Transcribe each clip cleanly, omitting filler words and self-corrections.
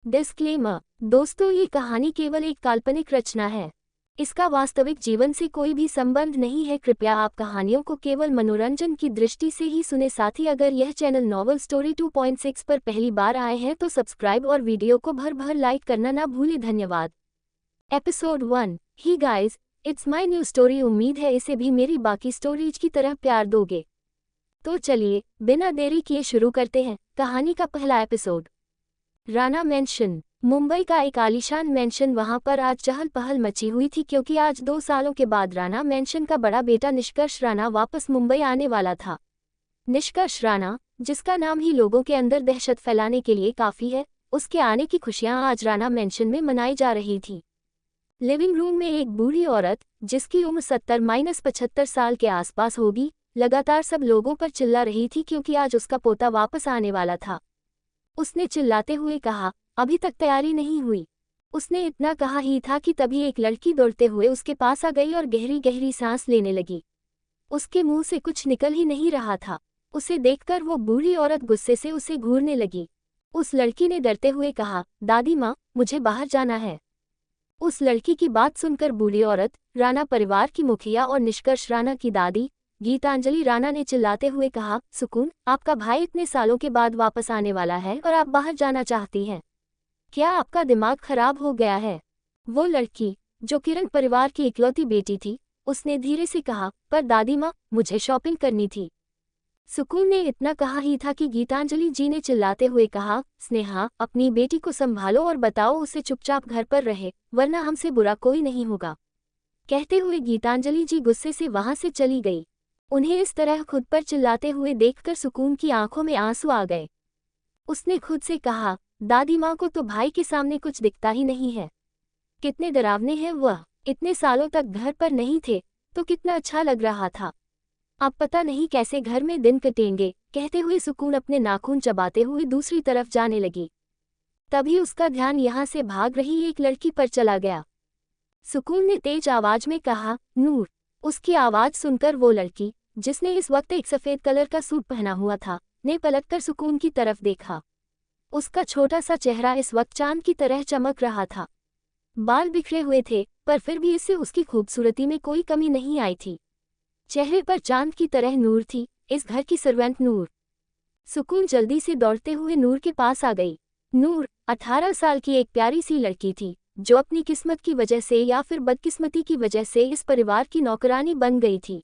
Disclaimer. दोस्तों, ये कहानी केवल एक काल्पनिक रचना है। इसका वास्तविक जीवन से कोई भी संबंध नहीं है। कृपया आप कहानियों को केवल मनोरंजन की दृष्टि से ही सुने। साथ ही अगर यह चैनल नॉवल स्टोरी 2.6 पर पहली बार आए हैं तो सब्सक्राइब और वीडियो को भर भर लाइक करना ना भूलें। धन्यवाद। Episode 1। He guys, it's my new story. उम्मीद है इसे भी मेरी बाकी स्टोरीज की तरह प्यार दोगे। तो चलिए बिना देरी किए शुरू करते हैं कहानी का पहला एपिसोड। राणा मैंशन। मुंबई का एक आलीशान मैंशन। वहां पर आज चहल पहल मची हुई थी क्योंकि आज 2 सालों के बाद राणा मैंशन का बड़ा बेटा निष्कर्ष राणा वापस मुंबई आने वाला था। निष्कर्ष राणा, जिसका नाम ही लोगों के अंदर दहशत फैलाने के लिए काफी है, उसके आने की खुशियां आज राणा मैंशन में मनाई जा रही थी। लिविंग रूम में एक बूढ़ी औरत, जिसकी उम्र 70-75 साल के आसपास होगी, लगातार सब लोगों पर चिल्ला रही थी क्योंकि आज उसका पोता वापस आने वाला था। उसने चिल्लाते हुए कहा, अभी तक तैयारी नहीं हुई। उसने इतना कहा ही था कि तभी एक लड़की दौड़ते हुए उसके पास आ गई और गहरी गहरी सांस लेने लगी। उसके मुंह से कुछ निकल ही नहीं रहा था। उसे देखकर वो बूढ़ी औरत गुस्से से उसे घूरने लगी। उस लड़की ने डरते हुए कहा, दादी माँ, मुझे बाहर जाना है। उस लड़की की बात सुनकर बूढ़ी औरत, राणा परिवार की मुखिया और निष्कर्ष राणा की दादी गीतांजलि राणा ने चिल्लाते हुए कहा, सुकून, आपका भाई इतने सालों के बाद वापस आने वाला है और आप बाहर जाना चाहती हैं। क्या आपका दिमाग खराब हो गया है? वो लड़की, जो किरण परिवार की इकलौती बेटी थी, उसने धीरे से कहा, पर दादी माँ, मुझे शॉपिंग करनी थी। सुकून ने इतना कहा ही था कि गीतांजलि जी ने चिल्लाते हुए कहा, स्नेहा, अपनी बेटी को संभालो और बताओ उसे चुपचाप घर पर रहे, वरना हमसे बुरा कोई नहीं होगा। कहते हुए गीतांजलि जी गुस्से से वहां से चली गई। उन्हें इस तरह खुद पर चिल्लाते हुए देखकर सुकून की आंखों में आंसू आ गए। उसने खुद से कहा, दादी माँ को तो भाई के सामने कुछ दिखता ही नहीं है। कितने डरावने हैं वह। इतने सालों तक घर पर नहीं थे तो कितना अच्छा लग रहा था। अब पता नहीं कैसे घर में दिन कटेंगे। कहते हुए सुकून अपने नाखून चबाते हुए दूसरी तरफ जाने लगी। तभी उसका ध्यान यहाँ से भाग रही एक लड़की पर चला गया। सुकून ने तेज आवाज में कहा, नूर। उसकी आवाज सुनकर वो लड़की, जिसने इस वक्त एक सफेद कलर का सूट पहना हुआ था, ने पलटकर सुकून की तरफ देखा। उसका छोटा सा चेहरा इस वक्त चांद की तरह चमक रहा था। बाल बिखरे हुए थे, पर फिर भी इससे उसकी खूबसूरती में कोई कमी नहीं आई थी। चेहरे पर चांद की तरह नूर थी, इस घर की सर्वेंट नूर। सुकून जल्दी से दौड़ते हुए नूर के पास आ गई। नूर 18 साल की एक प्यारी सी लड़की थी, जो अपनी किस्मत की वजह से या फिर बदकिस्मती की वजह से इस परिवार की नौकरानी बन गई थी।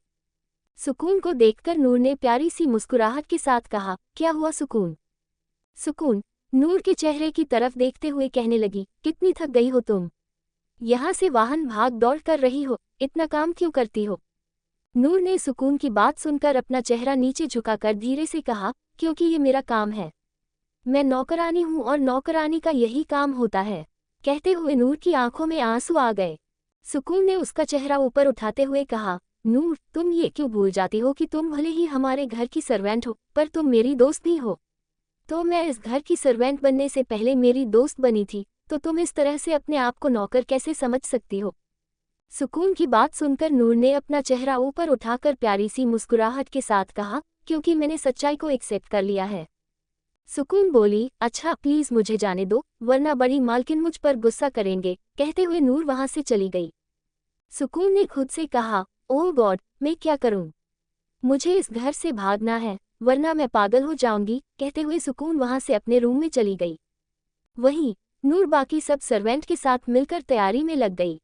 सुकून को देखकर नूर ने प्यारी सी मुस्कुराहट के साथ कहा, क्या हुआ सुकून? सुकून नूर के चेहरे की तरफ देखते हुए कहने लगी, कितनी थक गई हो तुम? यहाँ से वाहन भाग दौड़ कर रही हो, इतना काम क्यों करती हो? नूर ने सुकून की बात सुनकर अपना चेहरा नीचे झुकाकर धीरे से कहा, क्योंकि ये मेरा काम है। मैं नौकरानी हूँ और नौकरानी का यही काम होता है। कहते हुए नूर की आंखों में आंसू आ गए। सुकून ने उसका चेहरा ऊपर उठाते हुए कहा, नूर, तुम ये क्यों भूल जाती हो कि तुम भले ही हमारे घर की सर्वेंट हो, पर तुम मेरी दोस्त भी हो। तो मैं इस घर की सर्वेंट बनने से पहले मेरी दोस्त बनी थी, तो तुम इस तरह से अपने आप को नौकर कैसे समझ सकती हो? सुकून की बात सुनकर नूर ने अपना चेहरा ऊपर उठाकर प्यारी सी मुस्कुराहट के साथ कहा, क्योंकि मैंने सच्चाई को एक्सेप्ट कर लिया है। सुकून बोली, अच्छा प्लीज मुझे जाने दो, वरना बड़ी मालकिन मुझ पर गुस्सा करेंगे। कहते हुए नूर वहां से चली गई। सुकून ने खुद से कहा, ओह गॉड, मैं क्या करूं? मुझे इस घर से भागना है, वरना मैं पागल हो जाऊंगी। कहते हुए सुकून वहां से अपने रूम में चली गई। वहीं नूर बाकी सब सर्वेंट के साथ मिलकर तैयारी में लग गई।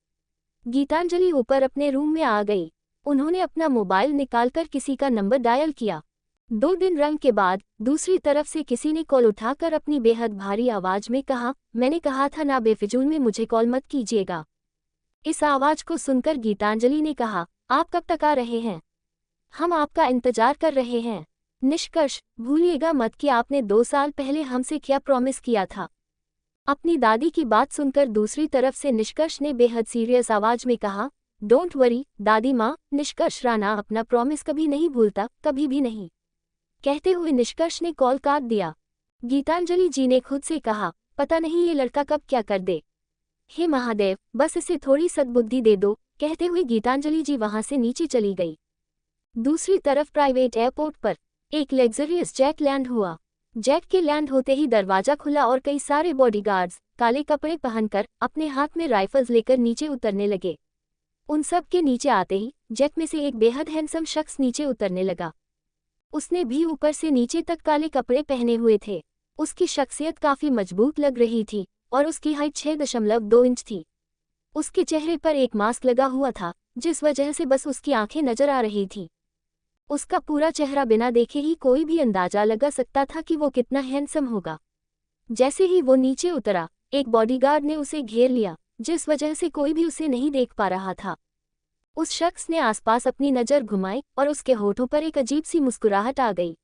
गीतांजलि ऊपर अपने रूम में आ गई। उन्होंने अपना मोबाइल निकालकर किसी का नंबर डायल किया। 2 दिन रंग के बाद दूसरी तरफ से किसी ने कॉल उठाकर अपनी बेहद भारी आवाज में कहा, मैंने कहा था ना बेफिजूल में मुझे कॉल मत कीजिएगा। इस आवाज को सुनकर गीतांजलि ने कहा, आप कब तक आ रहे हैं? हम आपका इंतजार कर रहे हैं। निष्कर्ष, भूलिएगा मत कि आपने 2 साल पहले हमसे क्या प्रॉमिस किया था। अपनी दादी की बात सुनकर दूसरी तरफ से निष्कर्ष ने बेहद सीरियस आवाज में कहा, डोंट वरी दादी माँ, निष्कर्ष राणा अपना प्रॉमिस कभी नहीं भूलता, कभी भी नहीं। कहते हुए निष्कर्ष ने कॉल काट दिया। गीतांजलि जी ने खुद से कहा, पता नहीं ये लड़का कब क्या कर दे। हे महादेव, बस इसे थोड़ी सद्बुद्धि दे दो। कहते हुए गीतांजलि जी वहां से नीचे चली गई। दूसरी तरफ प्राइवेट एयरपोर्ट पर एक लग्जरियस जेट लैंड हुआ। जेट के लैंड होते ही दरवाजा खुला और कई सारे बॉडीगार्ड्स काले कपड़े पहनकर अपने हाथ में राइफल्स लेकर नीचे उतरने लगे। उन सब के नीचे आते ही जेट में से एक बेहद हैंडसम शख्स नीचे उतरने लगा। उसने भी ऊपर से नीचे तक काले कपड़े पहने हुए थे। उसकी शख्सियत काफी मजबूत लग रही थी और उसकी हाइट 6.2 इंच थी। उसके चेहरे पर एक मास्क लगा हुआ था, जिस वजह से बस उसकी आंखें नजर आ रही थी। उसका पूरा चेहरा बिना देखे ही कोई भी अंदाजा लगा सकता था कि वो कितना हैंडसम होगा। जैसे ही वो नीचे उतरा, एक बॉडीगार्ड ने उसे घेर लिया, जिस वजह से कोई भी उसे नहीं देख पा रहा था। उस शख्स ने आसपास अपनी नज़र घुमाई और उसके होठों पर एक अजीब सी मुस्कुराहट आ गई।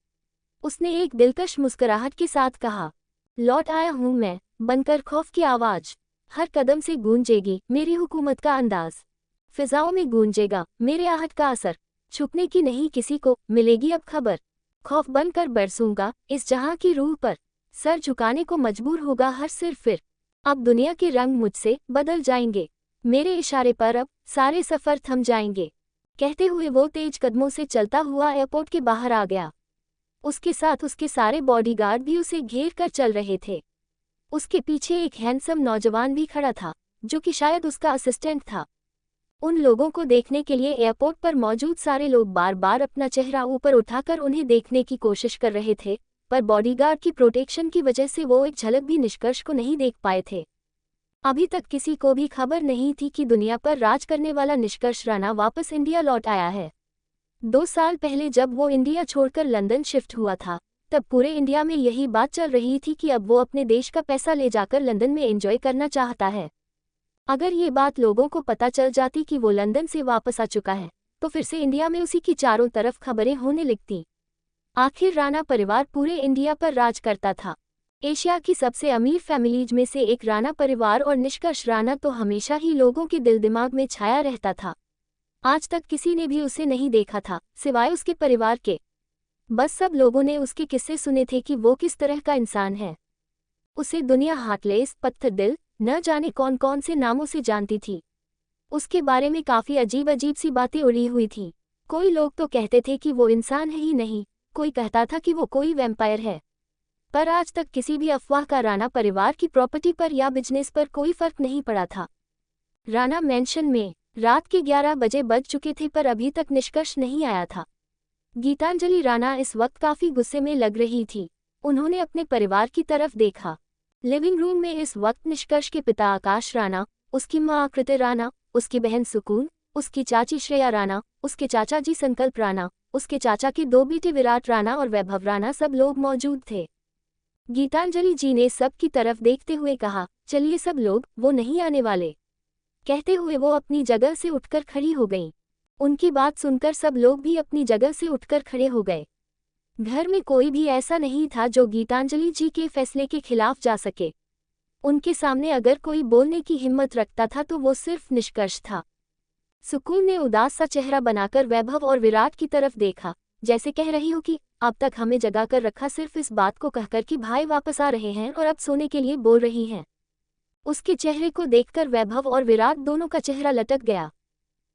उसने एक दिलकश मुस्कुराहट के साथ कहा, लौट आया हूं मैं, बनकर खौफ की आवाज। हर कदम से गूंजेगी मेरी हुकूमत का अंदाज। फिजाओं में गूंजेगा मेरे आहट का असर। छुपने की नहीं किसी को मिलेगी अब खबर। खौफ बनकर बरसूंगा इस जहां की रूह पर। सर झुकाने को मजबूर होगा हर सिर फिर। अब दुनिया के रंग मुझसे बदल जाएंगे। मेरे इशारे पर अब सारे सफर थम जाएंगे। कहते हुए वो तेज कदमों से चलता हुआ एयरपोर्ट के बाहर आ गया। उसके साथ उसके सारे बॉडीगार्ड भी उसे घेर कर चल रहे थे। उसके पीछे एक हैंडसम नौजवान भी खड़ा था, जो कि शायद उसका असिस्टेंट था। उन लोगों को देखने के लिए एयरपोर्ट पर मौजूद सारे लोग बार बार अपना चेहरा ऊपर उठाकर उन्हें देखने की कोशिश कर रहे थे, पर बॉडीगार्ड की प्रोटेक्शन की वजह से वो एक झलक भी निष्कर्ष को नहीं देख पाए थे। अभी तक किसी को भी खबर नहीं थी कि दुनिया पर राज करने वाला निष्कर्ष राणा वापस इंडिया लौट आया है। 2 साल पहले जब वो इंडिया छोड़कर लंदन शिफ्ट हुआ था, तब पूरे इंडिया में यही बात चल रही थी कि अब वो अपने देश का पैसा ले जाकर लंदन में एंजॉय करना चाहता है। अगर ये बात लोगों को पता चल जाती कि वो लंदन से वापस आ चुका है, तो फिर से इंडिया में उसी की चारों तरफ खबरें होने लगती। आखिर राणा परिवार पूरे इंडिया पर राज करता था। एशिया की सबसे अमीर फैमिलीज में से एक राणा परिवार और निष्कर्ष राणा तो हमेशा ही लोगों के दिल दिमाग में छाया रहता था। आज तक किसी ने भी उसे नहीं देखा था, सिवाय उसके परिवार के। बस सब लोगों ने उसके किस्से सुने थे कि वो किस तरह का इंसान है। उसे दुनिया हार्टलेस, पत्थर दिल, न जाने कौन कौन से नामों से जानती थी। उसके बारे में काफ़ी अजीब अजीब सी बातें उड़ी हुई थी। कोई लोग तो कहते थे कि वो इंसान है ही नहीं, कोई कहता था कि वो कोई वैम्पायर है। पर आज तक किसी भी अफवाह का राणा परिवार की प्रॉपर्टी पर या बिजनेस पर कोई फर्क नहीं पड़ा था। राणा मैंशन में रात के 11 बजे बज चुके थे, पर अभी तक निष्कर्ष नहीं आया था। गीतांजलि राणा इस वक्त काफ़ी गुस्से में लग रही थी। उन्होंने अपने परिवार की तरफ देखा। लिविंग रूम में इस वक्त निष्कर्ष के पिता आकाश राणा, उसकी मां आकृति राणा, उसकी बहन सुकून, उसकी चाची श्रेया राणा, उसके चाचा जी संकल्प राणा, उसके चाचा के 2 बेटे विराट राणा और वैभव राणा सब लोग मौजूद थे। गीतांजलि जी ने सब की तरफ देखते हुए कहा, चलिए सब लोग, वो नहीं आने वाले। कहते हुए वो अपनी जगह से उठकर खड़ी हो गईं। उनकी बात सुनकर सब लोग भी अपनी जगह से उठकर खड़े हो गए। घर में कोई भी ऐसा नहीं था जो गीतांजलि जी के फैसले के खिलाफ जा सके। उनके सामने अगर कोई बोलने की हिम्मत रखता था तो वो सिर्फ निष्कर्ष था। सुकून ने उदास सा चेहरा बनाकर वैभव और विराट की तरफ देखा, जैसे कह रही हो कि अब तक हमें जगा कर रखा सिर्फ इस बात को कहकर कि भाई वापस आ रहे हैं और अब सोने के लिए बोल रही हैं। उसके चेहरे को देखकर वैभव और विराट दोनों का चेहरा लटक गया।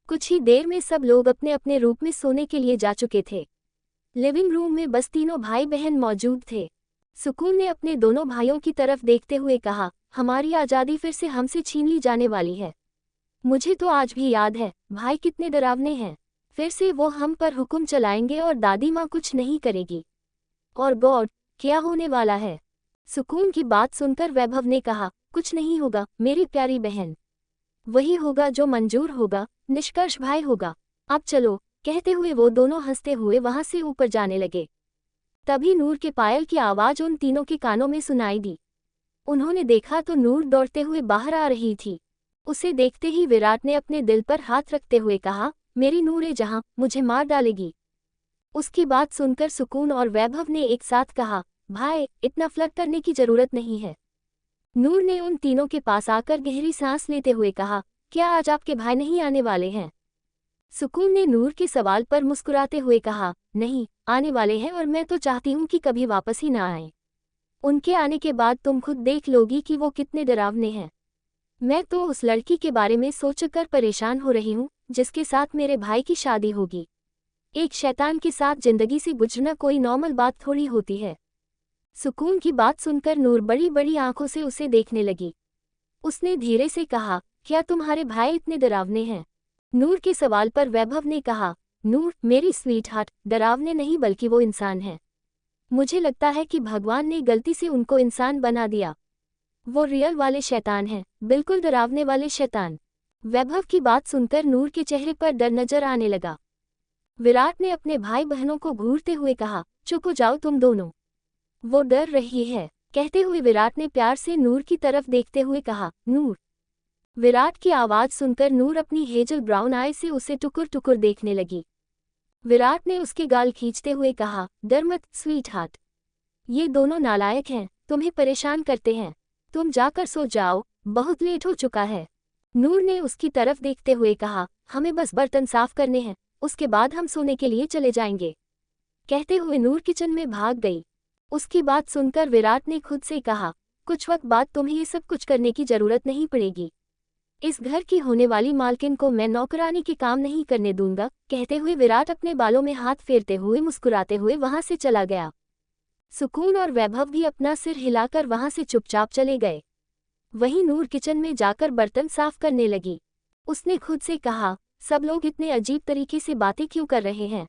कुछ ही देर में सब लोग अपने अपने रूप में सोने के लिए जा चुके थे। लिविंग रूम में बस तीनों भाई बहन मौजूद थे। सुकून ने अपने दोनों भाइयों की तरफ देखते हुए कहा, हमारी आज़ादी फिर से हमसे छीन ली जाने वाली है। मुझे तो आज भी याद है भाई कितने डरावने हैं। फिर से वो हम पर हुक्म चलाएंगे और दादी माँ कुछ नहीं करेगी। और गॉड, क्या होने वाला है? सुकून की बात सुनकर वैभव ने कहा, कुछ नहीं होगा मेरी प्यारी बहन। वही होगा जो मंजूर होगा, निष्कर्ष भाई होगा। अब चलो, कहते हुए वो दोनों हंसते हुए वहां से ऊपर जाने लगे। तभी नूर के पायल की आवाज़ उन तीनों के कानों में सुनाई दी। उन्होंने देखा तो नूर दौड़ते हुए बाहर आ रही थी। उसे देखते ही विराट ने अपने दिल पर हाथ रखते हुए कहा, मेरी नूर जहां मुझे मार डालेगी। उसकी बात सुनकर सुकून और वैभव ने एक साथ कहा, भाई इतना फ्लर्ट करने की जरूरत नहीं है। नूर ने उन तीनों के पास आकर गहरी सांस लेते हुए कहा, क्या आज आपके भाई नहीं आने वाले हैं? सुकून ने नूर के सवाल पर मुस्कुराते हुए कहा, नहीं आने वाले हैं, और मैं तो चाहती हूँ कि कभी वापस ही ना आए। उनके आने के बाद तुम खुद देख लोगी कि वो कितने डरावने हैं। मैं तो उस लड़की के बारे में सोचकर परेशान हो रही हूँ जिसके साथ मेरे भाई की शादी होगी। एक शैतान के साथ जिंदगी से गुजरना कोई नॉर्मल बात थोड़ी होती है। सुकून की बात सुनकर नूर बड़ी बड़ी आंखों से उसे देखने लगी। उसने धीरे से कहा, क्या तुम्हारे भाई इतने डरावने हैं? नूर के सवाल पर वैभव ने कहा, नूर मेरी स्वीटहार्ट, डरावने नहीं बल्कि वो इंसान है। मुझे लगता है कि भगवान ने गलती से उनको इंसान बना दिया। वो रियल वाले शैतान हैं, बिल्कुल डरावने वाले शैतान। वैभव की बात सुनकर नूर के चेहरे पर डर नजर आने लगा। विराट ने अपने भाई बहनों को घूरते हुए कहा, चुप हो जाओ तुम दोनों, वो डर रही है। कहते हुए विराट ने प्यार से नूर की तरफ देखते हुए कहा, नूर। विराट की आवाज सुनकर नूर अपनी हेजल ब्राउन आई से उसे टुकुर टुकुर देखने लगी। विराट ने उसके गाल खींचते हुए कहा, डर मत स्वीटहार्ट, ये दोनों नालायक हैं, तुम्हें परेशान करते हैं, तुम जाकर सो जाओ, बहुत लेट हो चुका है। नूर ने उसकी तरफ देखते हुए कहा, हमें बस बर्तन साफ करने हैं, उसके बाद हम सोने के लिए चले जाएंगे। कहते हुए नूर किचन में भाग गई। उसकी बात सुनकर विराट ने खुद से कहा, कुछ वक्त बाद तुम्हें ये सब कुछ करने की जरूरत नहीं पड़ेगी। इस घर की होने वाली मालकिन को मैं नौकरानी के काम नहीं करने दूंगा। कहते हुए विराट अपने बालों में हाथ फेरते हुए मुस्कुराते हुए वहां से चला गया। सुकून और वैभव भी अपना सिर हिलाकर वहां से चुपचाप चले गए। वहीं नूर किचन में जाकर बर्तन साफ करने लगी। उसने खुद से कहा, सब लोग इतने अजीब तरीके से बातें क्यों कर रहे हैं?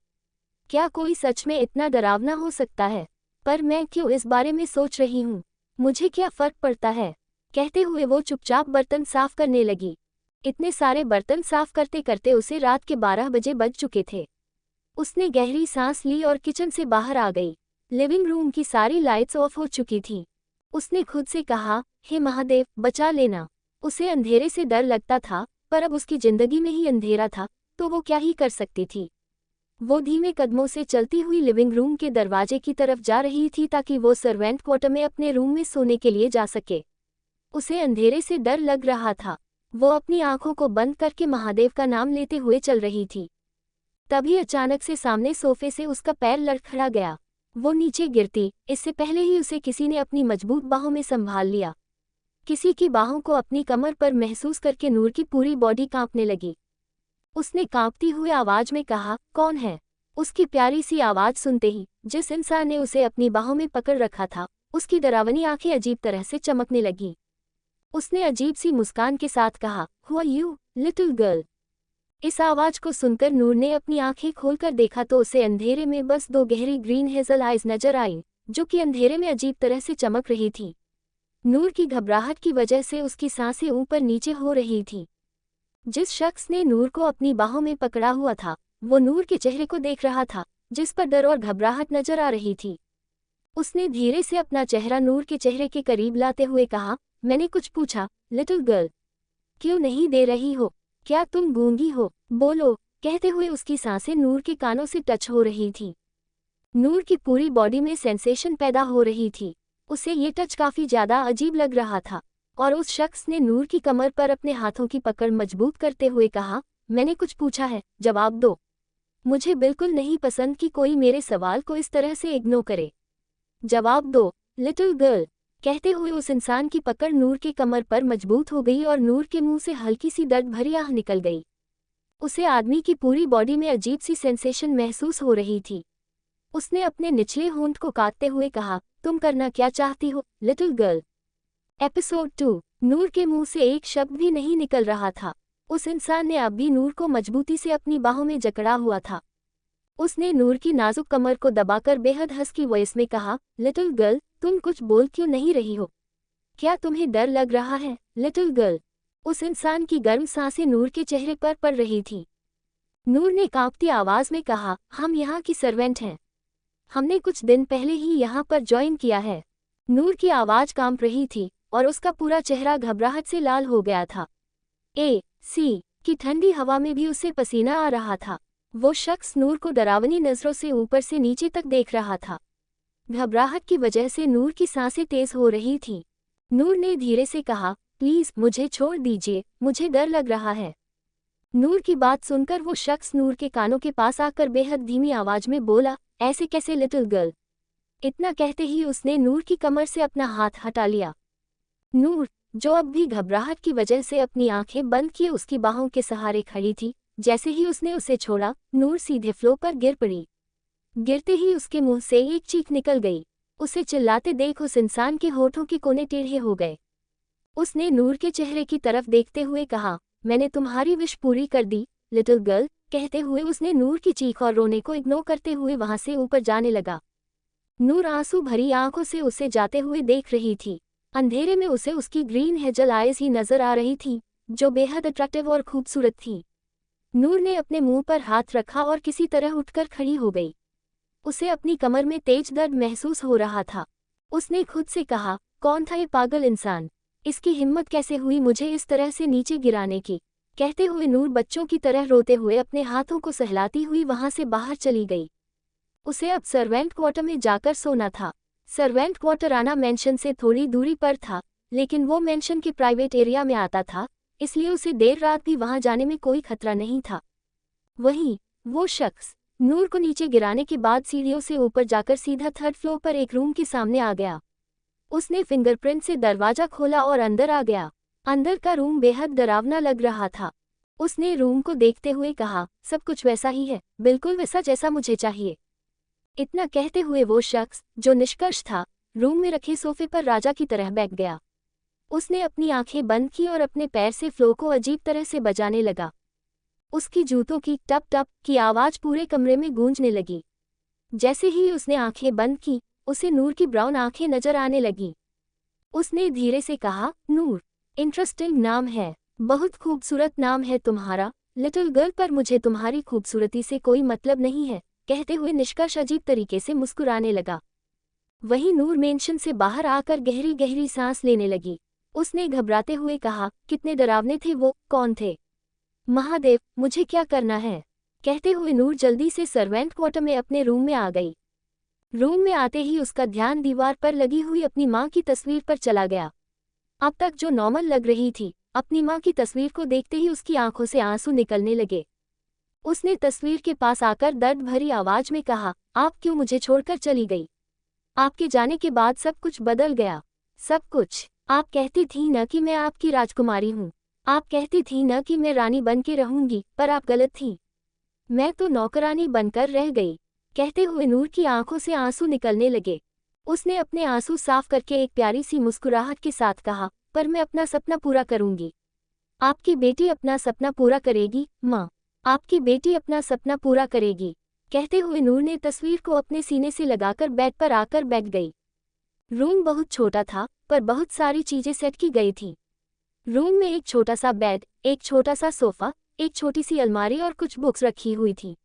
क्या कोई सच में इतना डरावना हो सकता है? पर मैं क्यों इस बारे में सोच रही हूँ? मुझे क्या फर्क पड़ता है? कहते हुए वो चुपचाप बर्तन साफ करने लगी। इतने सारे बर्तन साफ करते करते उसे रात के 12 बजे बज चुके थे। उसने गहरी सांस ली और किचन से बाहर आ गई। लिविंग रूम की सारी लाइट्स ऑफ हो चुकी थीं। उसने खुद से कहा, हे महादेव बचा लेना। उसे अंधेरे से डर लगता था, पर अब उसकी जिंदगी में ही अंधेरा था, तो वो क्या ही कर सकती थी। वो धीमे कदमों से चलती हुई लिविंग रूम के दरवाजे की तरफ जा रही थी ताकि वो सर्वेंट क्वार्टर में अपने रूम में सोने के लिए जा सके। उसे अंधेरे से डर लग रहा था। वो अपनी आंखों को बंद करके महादेव का नाम लेते हुए चल रही थी। तभी अचानक से सामने सोफे से उसका पैर लड़खड़ा गया। वो नीचे गिरती, इससे पहले ही उसे किसी ने अपनी मजबूत बाहों में संभाल लिया। किसी की बाहों को अपनी कमर पर महसूस करके नूर की पूरी बॉडी कांपने लगी। उसने कांपती हुई आवाज में कहा, कौन है? उसकी प्यारी सी आवाज सुनते ही जिस इंसान ने उसे अपनी बाहों में पकड़ रखा था, उसकी डरावनी आंखें अजीब तरह से चमकने लगीं। उसने अजीब सी मुस्कान के साथ कहा, who are you little girl? इस आवाज को सुनकर नूर ने अपनी आंखें खोलकर देखा तो उसे अंधेरे में बस 2 गहरी ग्रीन हेजल आइज नजर आईं, जो कि अंधेरे में अजीब तरह से चमक रही थी। नूर की घबराहट की वजह से उसकी सांसें ऊपर नीचे हो रही थीं। जिस शख्स ने नूर को अपनी बाहों में पकड़ा हुआ था, वो नूर के चेहरे को देख रहा था, जिस पर डर और घबराहट नजर आ रही थी। उसने धीरे से अपना चेहरा नूर के चेहरे के करीब लाते हुए कहा, मैंने कुछ पूछा, लिटिल गर्ल? क्यों नहीं दे रही हो? क्या तुम गूंगी हो? बोलो। कहते हुए उसकी सांसें नूर के कानों से टच हो रही थी। नूर की पूरी बॉडी में सेंसेशन पैदा हो रही थी। उसे ये टच काफी ज्यादा अजीब लग रहा था। और उस शख्स ने नूर की कमर पर अपने हाथों की पकड़ मजबूत करते हुए कहा, मैंने कुछ पूछा है, जवाब दो। मुझे बिल्कुल नहीं पसंद कि कोई मेरे सवाल को इस तरह से इग्नोर करे। जवाब दो, लिटिल गर्ल। कहते हुए उस इंसान की पकड़ नूर के कमर पर मजबूत हो गई और नूर के मुंह से हल्की सी दर्द भरी आह निकल गई। उसे आदमी की पूरी बॉडी में अजीब सी सेंसेशन महसूस हो रही थी। उसने अपने निचले होंठ को काटते हुए कहा, तुम करना क्या चाहती हो, लिटिल गर्ल? एपिसोड 2। नूर के मुंह से एक शब्द भी नहीं निकल रहा था। उस इंसान ने अब भी नूर को मजबूती से अपनी बाहों में जकड़ा हुआ था। उसने नूर की नाजुक कमर को दबाकर बेहद हस्की वॉइस में कहा, लिटिल गर्ल, तुम कुछ बोल क्यों नहीं रही हो? क्या तुम्हें डर लग रहा है, लिटिल गर्ल? उस इंसान की गर्म सांसें नूर के चेहरे पर पड़ रही थी। नूर ने कांपती आवाज में कहा, हम यहाँ की सर्वेंट हैं। हमने कुछ दिन पहले ही यहाँ पर ज्वाइन किया है। नूर की आवाज कांप रही थी और उसका पूरा चेहरा घबराहट से लाल हो गया था। AC की ठंडी हवा में भी उसे पसीना आ रहा था। वो शख्स नूर को डरावनी नजरों से ऊपर से नीचे तक देख रहा था। घबराहट की वजह से नूर की सांसें तेज हो रही थीं। नूर ने धीरे से कहा, प्लीज मुझे छोड़ दीजिए, मुझे डर लग रहा है। नूर की बात सुनकर वो शख्स नूर के कानों के पास आकर बेहद धीमी आवाज में बोला, ऐसे कैसे लिटिल गर्ल? इतना कहते ही उसने नूर की कमर से अपना हाथ हटा लिया। नूर, जो अब भी घबराहट की वजह से अपनी आंखें बंद किए उसकी बाहों के सहारे खड़ी थी, जैसे ही उसने उसे छोड़ा, नूर सीधे फ्लोर पर गिर पड़ी। गिरते ही उसके मुंह से एक चीख निकल गई। उसे चिल्लाते देख उस इंसान के होठों के कोने टेढ़े हो गए। उसने नूर के चेहरे की तरफ देखते हुए कहा, मैंने तुम्हारी विश पूरी कर दी लिटिल गर्ल। कहते हुए उसने नूर की चीख और रोने को इग्नोर करते हुए वहां से ऊपर जाने लगा। नूर आंसू भरी आंखों से उसे जाते हुए देख रही थी। अंधेरे में उसे उसकी ग्रीन हेजल आइज ही नजर आ रही थी, जो बेहद अट्रैक्टिव और खूबसूरत थी। नूर ने अपने मुंह पर हाथ रखा और किसी तरह उठकर खड़ी हो गई। उसे अपनी कमर में तेज दर्द महसूस हो रहा था। उसने खुद से कहा, कौन था ये पागल इंसान? इसकी हिम्मत कैसे हुई मुझे इस तरह से नीचे गिराने की? कहते हुए नूर बच्चों की तरह रोते हुए अपने हाथों को सहलाती हुई वहां से बाहर चली गई। उसे अब सर्वेंट क्वार्टर में जाकर सोना था। सर्वेंट क्वार्टर आना मेंशन से थोड़ी दूरी पर था, लेकिन वो मेंशन के प्राइवेट एरिया में आता था, इसलिए उसे देर रात भी वहां जाने में कोई खतरा नहीं था। वहीं वो शख्स नूर को नीचे गिराने के बाद सीढ़ियों से ऊपर जाकर सीधा थर्ड फ्लोर पर एक रूम के सामने आ गया। उसने फिंगरप्रिंट से दरवाजा खोला और अंदर आ गया। अंदर का रूम बेहद डरावना लग रहा था। उसने रूम को देखते हुए कहा, सब कुछ वैसा ही है, बिल्कुल वैसा जैसा मुझे चाहिए। इतना कहते हुए वो शख्स, जो निष्कर्ष था, रूम में रखे सोफे पर राजा की तरह बैठ गया। उसने अपनी आंखें बंद की और अपने पैर से फ्लो को अजीब तरह से बजाने लगा। उसकी जूतों की टप टप की आवाज पूरे कमरे में गूंजने लगी। जैसे ही उसने आंखें बंद की, उसे नूर की ब्राउन आंखें नजर आने लगीं। उसने धीरे से कहा, नूर, इंटरेस्टिंग नाम है, बहुत खूबसूरत नाम है तुम्हारा लिटिल गर्ल, पर मुझे तुम्हारी खूबसूरती से कोई मतलब नहीं है। कहते हुए निष्कर्ष अजीब तरीके से मुस्कुराने लगा। वहीं नूर मेंशन से बाहर आकर गहरी गहरी सांस लेने लगी। उसने घबराते हुए कहा, कितने डरावने थे वो, कौन थे? महादेव, मुझे क्या करना है? कहते हुए नूर जल्दी से सर्वेंट क्वार्टर में अपने रूम में आ गई। रूम में आते ही उसका ध्यान दीवार पर लगी हुई अपनी माँ की तस्वीर पर चला गया। अब तक जो नॉर्मल लग रही थी, अपनी माँ की तस्वीर को देखते ही उसकी आंखों से आंसू निकलने लगे। उसने तस्वीर के पास आकर दर्द भरी आवाज में कहा, आप क्यों मुझे छोड़कर चली गई? आपके जाने के बाद सब कुछ बदल गया, सब कुछ। आप कहती थी न कि मैं आपकी राजकुमारी हूँ, आप कहती थी न कि मैं रानी बन के रहूंगी, पर आप गलत थी। मैं तो नौकरानी बनकर रह गई। कहते हुए नूर की आंखों से आंसू निकलने लगे। उसने अपने आंसू साफ करके एक प्यारी सी मुस्कुराहट के साथ कहा, पर मैं अपना सपना पूरा करूंगी। आपकी बेटी अपना सपना पूरा करेगी, माँ। आपकी बेटी अपना सपना पूरा करेगी। कहते हुए नूर ने तस्वीर को अपने सीने से लगाकर बेड पर आकर बैठ गई। रूम बहुत छोटा था, पर बहुत सारी चीजें सेट की गई थी। रूम में एक छोटा सा बेड, एक छोटा सा सोफा, एक छोटी सी अलमारी और कुछ बुक्स रखी हुई थी।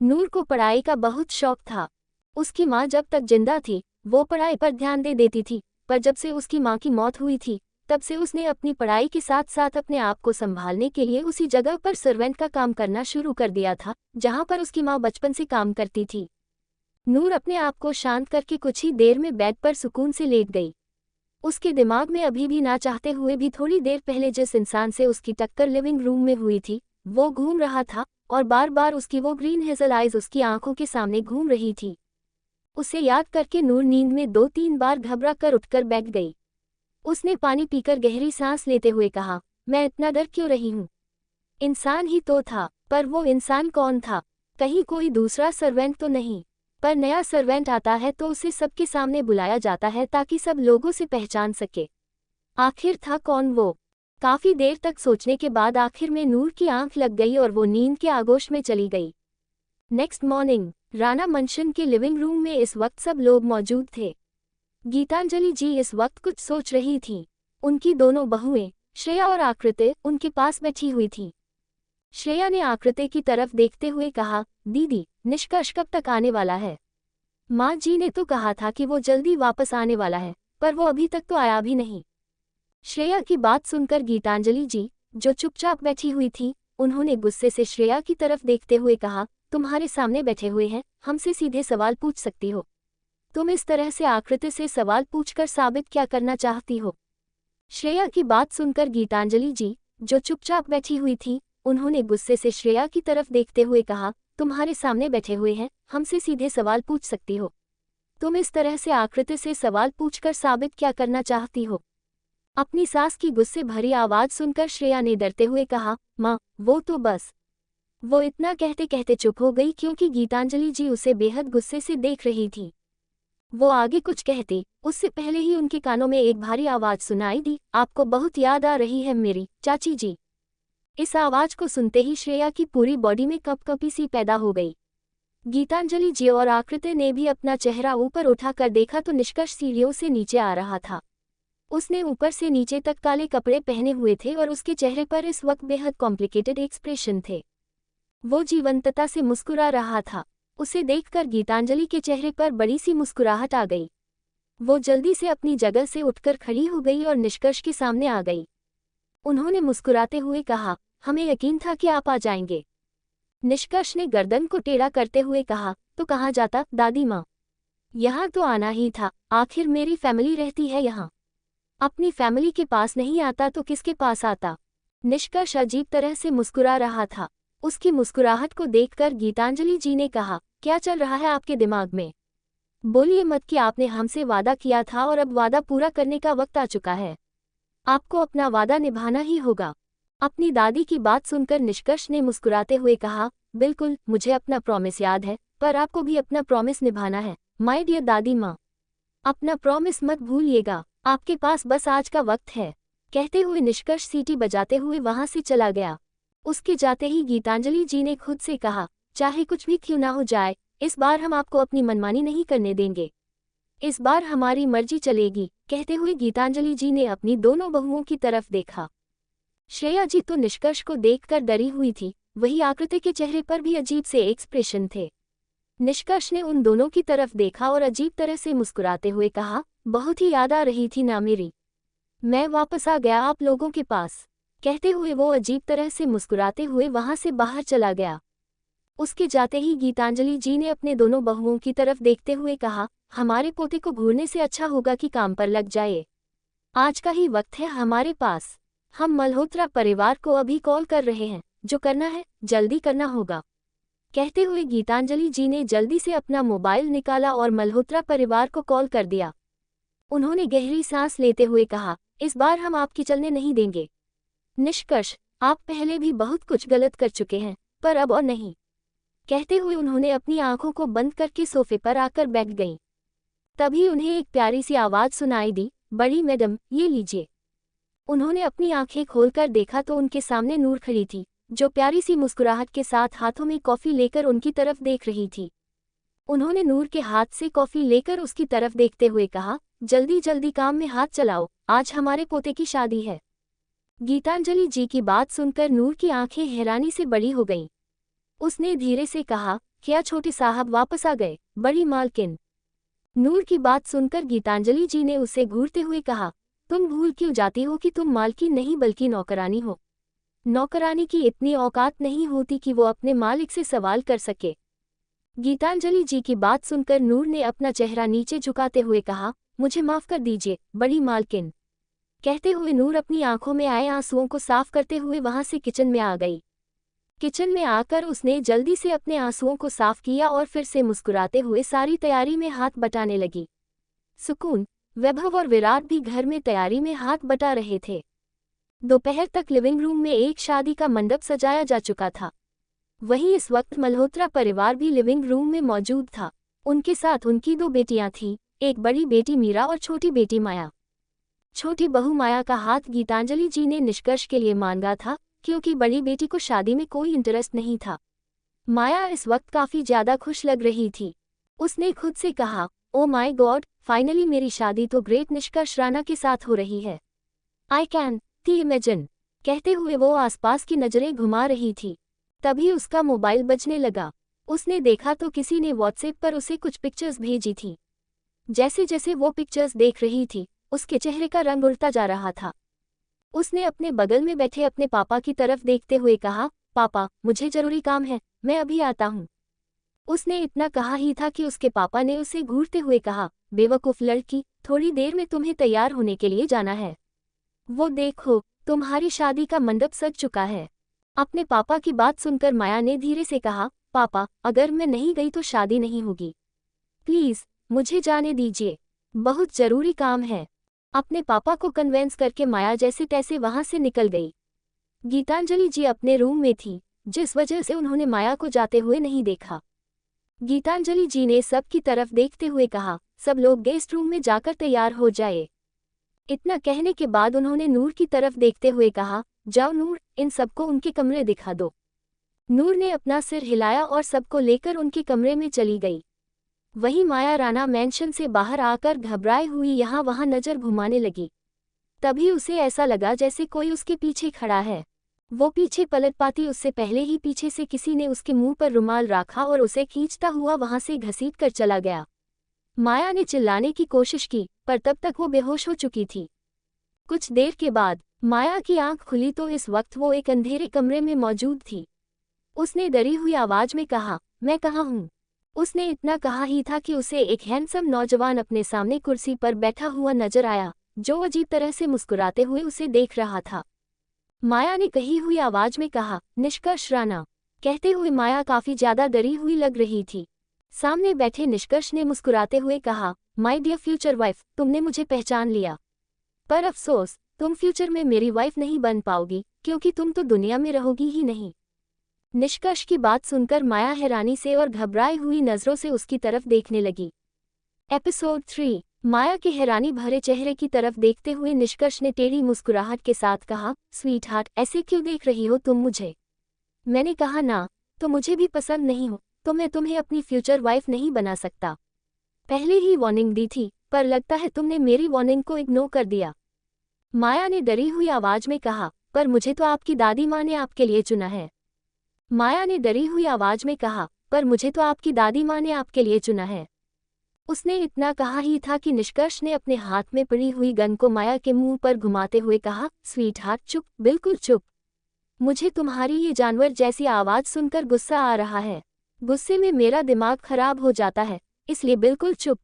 नूर को पढ़ाई का बहुत शौक था। उसकी माँ जब तक जिंदा थी, वो पढ़ाई पर ध्यान दे देती थी, पर जब से उसकी माँ की मौत हुई थी, तब से उसने अपनी पढ़ाई के साथ साथ अपने आप को संभालने के लिए उसी जगह पर सर्वेंट का काम करना शुरू कर दिया था, जहाँ पर उसकी माँ बचपन से काम करती थी। नूर अपने आप को शांत करके कुछ ही देर में बेड पर सुकून से लेट गई। उसके दिमाग में अभी भी ना चाहते हुए भी थोड़ी देर पहले जिस इंसान से उसकी टक्कर लिविंग रूम में हुई थी, वो घूम रहा था, और बार बार उसकी वो ग्रीन हेजल आइज उसकी आंखों के सामने घूम रही थी। उसे याद करके नूर नींद में 2-3 बार घबरा कर उठकर बैठ गई। उसने पानी पीकर गहरी सांस लेते हुए कहा, मैं इतना डर क्यों रही हूँ? इंसान ही तो था, पर वो इंसान कौन था? कहीं कोई दूसरा सर्वेंट तो नहीं? पर नया सर्वेंट आता है तो उसे सबके सामने बुलाया जाता है ताकि सब लोगों से पहचान सके। आखिर था कौन वो? काफी देर तक सोचने के बाद आखिर में नूर की आंख लग गई और वो नींद के आगोश में चली गई। नेक्स्ट मॉर्निंग राणा मंशन के लिविंग रूम में इस वक्त सब लोग मौजूद थे। गीतांजलि जी इस वक्त कुछ सोच रही थीं। उनकी दोनों बहुएं, श्रेया और आकृति, उनके पास बैठी हुई थीं। श्रेया ने आकृति की तरफ देखते हुए कहा, दीदी, निष्कर्ष कब तक आने वाला है? माँ जी ने तो कहा था कि वो जल्दी वापस आने वाला है, पर वो अभी तक तो आया भी नहीं। श्रेया की बात सुनकर गीतांजलि जी, जो चुपचाप बैठी हुई थी, उन्होंने गुस्से से श्रेया की तरफ देखते हुए कहा, तुम्हारे सामने बैठे हुए हैं, हमसे सीधे सवाल पूछ सकती हो। तुम इस तरह से आकृति से सवाल पूछकर साबित क्या करना चाहती हो? श्रेया की बात सुनकर गीतांजलि जी, जो चुपचाप बैठी हुई थी, उन्होंने गुस्से से श्रेया की तरफ देखते हुए कहा, तुम्हारे सामने बैठे हुए हैं, हमसे सीधे सवाल पूछ सकती हो। तुम इस तरह से आकृति से सवाल पूछकर साबित क्या करना चाहती हो? अपनी सास की गुस्से भरी आवाज सुनकर श्रेया ने डरते हुए कहा, माँ, वो तो बस। वो इतना कहते कहते चुप हो गई क्योंकि गीतांजलि जी उसे बेहद गुस्से से देख रही थी। वो आगे कुछ कहते उससे पहले ही उनके कानों में एक भारी आवाज सुनाई दी, आपको बहुत याद आ रही है मेरी चाची जी। इस आवाज को सुनते ही श्रेया की पूरी बॉडी में कपकपी सी पैदा हो गई। गीतांजलि जी और आकृति ने भी अपना चेहरा ऊपर उठाकर देखा तो निष्कर्ष सीढ़ियों से नीचे आ रहा था। उसने ऊपर से नीचे तक काले कपड़े पहने हुए थे और उसके चेहरे पर इस वक्त बेहद कॉम्प्लिकेटेड एक्सप्रेशन थे। वो जीवंतता से मुस्कुरा रहा था। उसे देखकर गीतांजलि के चेहरे पर बड़ी सी मुस्कुराहट आ गई। वो जल्दी से अपनी जगह से उठकर खड़ी हो गई और निष्कर्ष के सामने आ गई। उन्होंने मुस्कुराते हुए कहा, हमें यकीन था कि आप आ जाएंगे। निष्कर्ष ने गर्दन को टेढ़ा करते हुए कहा, तो कहाँ जाता दादी माँ? यहाँ तो आना ही था, आखिर मेरी फैमिली रहती है यहाँ। अपनी फैमिली के पास नहीं आता तो किसके पास आता? निष्कर्ष अजीब तरह से मुस्कुरा रहा था। उसकी मुस्कुराहट को देखकर गीतांजलि जी ने कहा, क्या चल रहा है आपके दिमाग में? बोलिए मत कि आपने हमसे वादा किया था और अब वादा पूरा करने का वक्त आ चुका है। आपको अपना वादा निभाना ही होगा। अपनी दादी की बात सुनकर निष्कर्ष ने मुस्कुराते हुए कहा, बिल्कुल, मुझे अपना प्रॉमिस याद है, पर आपको भी अपना प्रॉमिस निभाना है माय डियर दादी माँ। अपना प्रॉमिस मत भूलिएगा, आपके पास बस आज का वक्त है। कहते हुए निष्कर्ष सीटी बजाते हुए वहां से चला गया। उसके जाते ही गीतांजलि जी ने खुद से कहा, चाहे कुछ भी क्यों ना हो जाए, इस बार हम आपको अपनी मनमानी नहीं करने देंगे। इस बार हमारी मर्जी चलेगी। कहते हुए गीतांजलि जी ने अपनी दोनों बहुओं की तरफ देखा। श्रेया जी तो निष्कर्ष को देखकर डरी हुई थी, वही आकृति के चेहरे पर भी अजीब से एक्सप्रेशन थे। निष्कर्ष ने उन दोनों की तरफ देखा और अजीब तरह से मुस्कुराते हुए कहा, बहुत ही याद आ रही थी ना मेरी। मैं वापस आ गया आप लोगों के पास। कहते हुए वो अजीब तरह से मुस्कुराते हुए वहां से बाहर चला गया। उसके जाते ही गीतांजलि जी ने अपने दोनों बहुओं की तरफ देखते हुए कहा, हमारे पोते को घूरने से अच्छा होगा कि काम पर लग जाए। आज का ही वक्त है हमारे पास। हम मल्होत्रा परिवार को अभी कॉल कर रहे हैं, जो करना है जल्दी करना होगा। कहते हुए गीतांजलि जी ने जल्दी से अपना मोबाइल निकाला और मल्होत्रा परिवार को कॉल कर दिया। उन्होंने गहरी सांस लेते हुए कहा, इस बार हम आपकी चलने नहीं देंगे। निष्कर्ष, आप पहले भी बहुत कुछ गलत कर चुके हैं, पर अब और नहीं। कहते हुए उन्होंने अपनी आंखों को बंद करके सोफे पर आकर बैठ गईं। तभी उन्हें एक प्यारी सी आवाज सुनाई दी, बड़ी मैडम ये लीजिए। उन्होंने अपनी आंखें खोलकर देखा तो उनके सामने नूर खड़ी थी, जो प्यारी सी मुस्कुराहट के साथ हाथों में कॉफी लेकर उनकी तरफ देख रही थी। उन्होंने नूर के हाथ से कॉफी लेकर उसकी तरफ देखते हुए कहा, जल्दी जल्दी काम में हाथ चलाओ, आज हमारे पोते की शादी है। गीतांजलि जी की बात सुनकर नूर की आंखें हैरानी से बड़ी हो गईं। उसने धीरे से कहा, क्या छोटे साहब वापस आ गए, बड़ी मालकिन? नूर की बात सुनकर गीतांजलि जी ने उसे घूरते हुए कहा, तुम भूल क्यों जाती हो कि तुम मालकिन नहीं बल्कि नौकरानी हो। नौकरानी की इतनी औकात नहीं होती कि वो अपने मालिक से सवाल कर सके। गीतांजलि जी की बात सुनकर नूर ने अपना चेहरा नीचे झुकाते हुए कहा, मुझे माफ कर दीजिए बड़ी मालकिन। कहते हुए नूर अपनी आंखों में आए आंसुओं को साफ करते हुए वहां से किचन में आ गई। किचन में आकर उसने जल्दी से अपने आंसुओं को साफ किया और फिर से मुस्कुराते हुए सारी तैयारी में हाथ बटाने लगी। सुकून, वैभव और विराट भी घर में तैयारी में हाथ बटा रहे थे। दोपहर तक लिविंग रूम में एक शादी का मंडप सजाया जा चुका था। वहीं इस वक्त मल्होत्रा परिवार भी लिविंग रूम में मौजूद था। उनके साथ उनकी दो बेटियां थीं, एक बड़ी बेटी मीरा और छोटी बेटी माया। छोटी बहू माया का हाथ गीतांजलि जी ने निष्कर्ष के लिए मांगा था, क्योंकि बड़ी बेटी को शादी में कोई इंटरेस्ट नहीं था। माया इस वक्त काफी ज्यादा खुश लग रही थी। उसने खुद से कहा, ओ माय गॉड, फाइनली मेरी शादी तो ग्रेट निष्कर्ष राणा के साथ हो रही है। I can T imagine. कहते हुए वो आसपास की नजरें घुमा रही थी। तभी उसका मोबाइल बजने लगा। उसने देखा तो किसी ने व्हाट्सएप पर उसे कुछ पिक्चर्स भेजी थी। जैसे जैसे वो पिक्चर्स देख रही थी, उसके चेहरे का रंग उड़ता जा रहा था। उसने अपने बगल में बैठे अपने पापा की तरफ देखते हुए कहा, पापा मुझे जरूरी काम है, मैं अभी आता हूँ। उसने इतना कहा ही था कि उसके पापा ने उसे घूरते हुए कहा, बेवकूफ लड़की, थोड़ी देर में तुम्हें तैयार होने के लिए जाना है। वो देखो, तुम्हारी शादी का मंडप सज चुका है। अपने पापा की बात सुनकर माया ने धीरे से कहा, पापा अगर मैं नहीं गई तो शादी नहीं होगी। प्लीज मुझे जाने दीजिए, बहुत जरूरी काम है। अपने पापा को कन्वेंस करके माया जैसे तैसे वहां से निकल गई। गीतांजलि जी अपने रूम में थी, जिस वजह से उन्होंने माया को जाते हुए नहीं देखा। गीतांजलि जी ने सबकी तरफ देखते हुए कहा, सब लोग गेस्ट रूम में जाकर तैयार हो जाए। इतना कहने के बाद उन्होंने नूर की तरफ देखते हुए कहा, जाओ नूर, इन सबको उनके कमरे दिखा दो। नूर ने अपना सिर हिलाया और सबको लेकर उनके कमरे में चली गई। वहीं माया राणा मैंशन से बाहर आकर घबराई हुई यहाँ वहाँ नजर घुमाने लगी। तभी उसे ऐसा लगा जैसे कोई उसके पीछे खड़ा है। वो पीछे पलट पाती उससे पहले ही पीछे से किसी ने उसके मुंह पर रुमाल रखा और उसे खींचता हुआ वहां से घसीट कर चला गया। माया ने चिल्लाने की कोशिश की, पर तब तक वो बेहोश हो चुकी थी। कुछ देर के बाद माया की आंख खुली तो इस वक्त वो एक अंधेरे कमरे में मौजूद थी। उसने डरी हुई आवाज में कहा, मैं कहाँ हूँ? उसने इतना कहा ही था कि उसे एक हैंडसम नौजवान अपने सामने कुर्सी पर बैठा हुआ नजर आया, जो अजीब तरह से मुस्कुराते हुए उसे देख रहा था। माया ने कही हुई आवाज में कहा, निष्कर्ष राणा। कहते हुए माया काफी ज्यादा डरी हुई लग रही थी। सामने बैठे निष्कर्ष ने मुस्कुराते हुए कहा, माय डियर फ्यूचर वाइफ, तुमने मुझे पहचान लिया। पर अफसोस, तुम फ्यूचर में मेरी वाइफ नहीं बन पाओगी, क्योंकि तुम तो दुनिया में रहोगी ही नहीं। निष्कर्ष की बात सुनकर माया हैरानी से और घबराई हुई नजरों से उसकी तरफ देखने लगी। एपिसोड 3। माया के हैरानी भरे चेहरे की तरफ देखते हुए निष्कर्ष ने टेढ़ी मुस्कुराहट के साथ कहा, स्वीट हार्ट, ऐसे क्यों देख रही हो तुम मुझे? मैंने कहा ना, तो मुझे भी पसंद नहीं हो, तो मैं तुम्हें अपनी फ्यूचर वाइफ नहीं बना सकता। पहले ही वार्निंग दी थी, पर लगता है तुमने मेरी वार्निंग को इग्नोर कर दिया। माया ने डरी हुई आवाज में कहा, पर मुझे तो आपकी दादी माँ ने आपके लिए चुना है। माया ने डरी हुई आवाज में कहा, पर मुझे तो आपकी दादी माँ ने आपके लिए चुना है। उसने इतना कहा ही था कि निष्कर्ष ने अपने हाथ में पड़ी हुई गन को माया के मुंह पर घुमाते हुए कहा, स्वीट हार्ट, चुप, बिल्कुल चुप। मुझे तुम्हारी ये जानवर जैसी आवाज सुनकर गुस्सा आ रहा है। गुस्से में मेरा दिमाग खराब हो जाता है, इसलिए बिल्कुल चुप।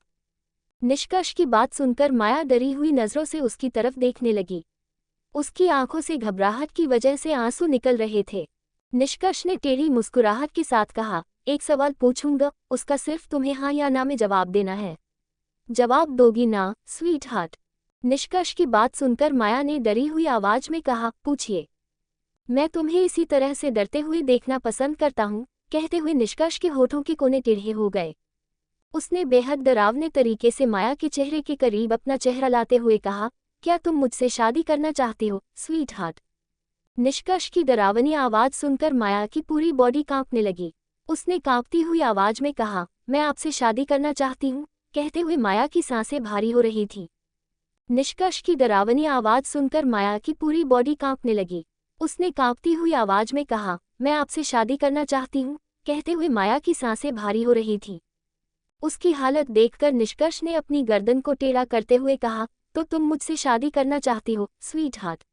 निष्कर्ष की बात सुनकर माया डरी हुई नजरों से उसकी तरफ देखने लगी। उसकी आंखों से घबराहट की वजह से आंसू निकल रहे थे। निष्कर्ष ने टेढ़ी मुस्कुराहट के साथ कहा, एक सवाल पूछूंगा, उसका सिर्फ तुम्हें हाँ या ना में जवाब देना है। जवाब दोगी ना, स्वीट हार्ट? निष्कर्ष की बात सुनकर माया ने डरी हुई आवाज में कहा, पूछिए। मैं तुम्हें इसी तरह से डरते हुए देखना पसंद करता हूँ। कहते हुए निष्कर्ष के होठों के कोने टेढ़े हो गए। उसने बेहद डरावने तरीके से माया के चेहरे के करीब अपना चेहरा लाते हुए कहा, क्या तुम मुझसे शादी करना चाहती हो, स्वीट हार्ट? निष्कर्ष की डरावनी आवाज सुनकर माया की पूरी बॉडी कांपने लगी। उसने कांपती हुई आवाज में कहा, मैं आपसे शादी करना चाहती हूँ। कहते हुए माया की सांसें भारी हो रही थी। निष्कर्ष की डरावनी आवाज सुनकर माया की पूरी बॉडी कांपने लगी। उसने कांपती हुई आवाज में कहा, मैं आपसे शादी करना चाहती हूँ। कहते हुए माया की सांसें भारी हो रही थी। उसकी हालत देखकर निष्कर्ष ने अपनी गर्दन को टेढ़ा करते हुए कहा, तो तुम मुझसे शादी करना चाहती हो, स्वीट हार्ट?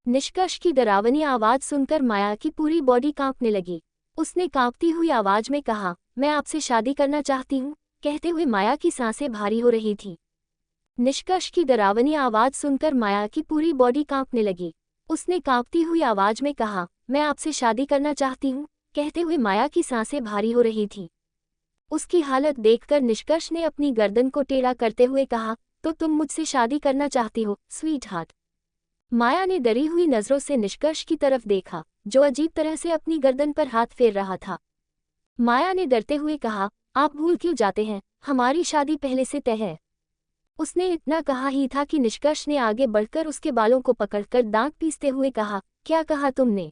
निष्कर्ष की डरावनी आवाज सुनकर माया की पूरी बॉडी कांपने लगी। उसने कांपती हुई आवाज में कहा, मैं आपसे शादी करना चाहती हूँ। कहते हुए माया की सांसें भारी हो रही थी। निष्कर्ष की डरावनी आवाज सुनकर माया की पूरी बॉडी कांपने लगी। उसने कांपती हुई आवाज में कहा, मैं आपसे शादी करना चाहती हूँ। कहते हुए माया की सांसें भारी हो रही थी। उसकी हालत देखकर निष्कर्ष ने अपनी गर्दन को टेढ़ा करते हुए कहा, तो तुम मुझसे शादी करना चाहती हो, स्वीट हार्ट? माया ने डरी हुई नजरों से निष्कर्ष की तरफ देखा, जो अजीब तरह से अपनी गर्दन पर हाथ फेर रहा था। माया ने डरते हुए कहा, आप भूल क्यों जाते हैं, हमारी शादी पहले से तय है। उसने इतना कहा ही था कि निष्कर्ष ने आगे बढ़कर उसके बालों को पकड़कर दांत पीसते हुए कहा, क्या कहा तुमने?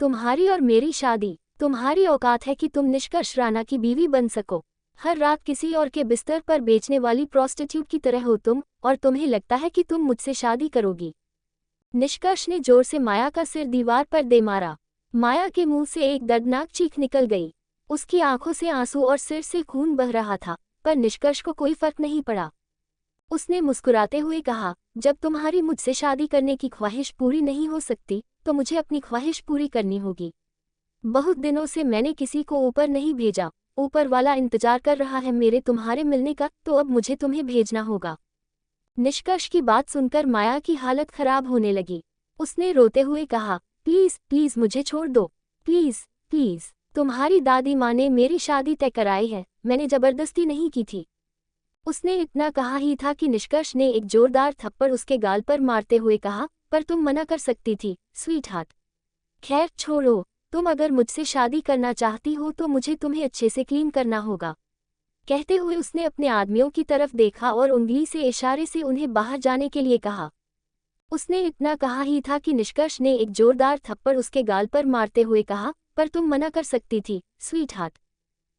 तुम्हारी और मेरी शादी? तुम्हारी औकात है कि तुम निष्कर्ष राणा की बीवी बन सको? हर रात किसी और के बिस्तर पर बेचने वाली प्रोस्टिट्यूट की तरह हो तुम, और तुम्हें लगता है कि तुम मुझसे शादी करोगी? निष्कर्ष ने जोर से माया का सिर दीवार पर दे मारा। माया के मुंह से एक दर्दनाक चीख निकल गई। उसकी आंखों से आंसू और सिर से खून बह रहा था, पर निष्कर्ष को कोई फर्क नहीं पड़ा। उसने मुस्कुराते हुए कहा, जब तुम्हारी मुझसे शादी करने की ख्वाहिश पूरी नहीं हो सकती, तो मुझे अपनी ख्वाहिश पूरी करनी होगी। बहुत दिनों से मैंने किसी को ऊपर नहीं भेजा, ऊपर वाला इंतजार कर रहा है मेरे तुम्हारे मिलने का, तो अब मुझे तुम्हें भेजना होगा। निष्कर्ष की बात सुनकर माया की हालत खराब होने लगी। उसने रोते हुए कहा, प्लीज प्लीज मुझे छोड़ दो, प्लीज प्लीज। तुम्हारी दादी माँ ने मेरी शादी तय कराई है, मैंने जबरदस्ती नहीं की थी। उसने इतना कहा ही था कि निष्कर्ष ने एक जोरदार थप्पड़ उसके गाल पर मारते हुए कहा, पर तुम मना कर सकती थी, स्वीट हार्ट। खैर छोड़ो, तुम अगर मुझसे शादी करना चाहती हो तो मुझे तुम्हें अच्छे से क्लीन करना होगा। कहते हुए उसने अपने आदमियों की तरफ देखा और उंगली से इशारे से उन्हें बाहर जाने के लिए कहा। उसने इतना कहा ही था कि निष्कर्ष ने एक जोरदार थप्पड़ उसके गाल पर मारते हुए कहा, पर तुम मना कर सकती थी, स्वीट हार्ट।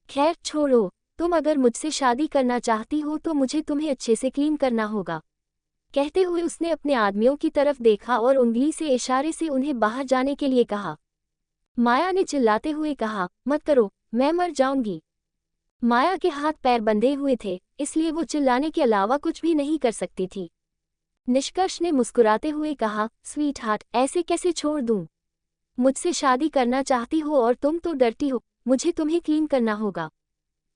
खैर छोड़ो, तुम अगर मुझसे शादी करना चाहती हो तो मुझे तुम्हें अच्छे से क्लीन करना होगा। कहते हुए उसने अपने आदमियों की तरफ देखा और उंगली से इशारे से उन्हें बाहर जाने के लिए कहा। माया ने चिल्लाते हुए कहा, मत करो, मैं मर जाऊंगी। माया के हाथ पैर बंधे हुए थे, इसलिए वो चिल्लाने के अलावा कुछ भी नहीं कर सकती थी। निष्कर्ष ने मुस्कुराते हुए कहा, स्वीट हार्ट, ऐसे कैसे छोड़ दूं? मुझसे शादी करना चाहती हो और तुम तो डरती हो, मुझे तुम्हें क्लीन करना होगा।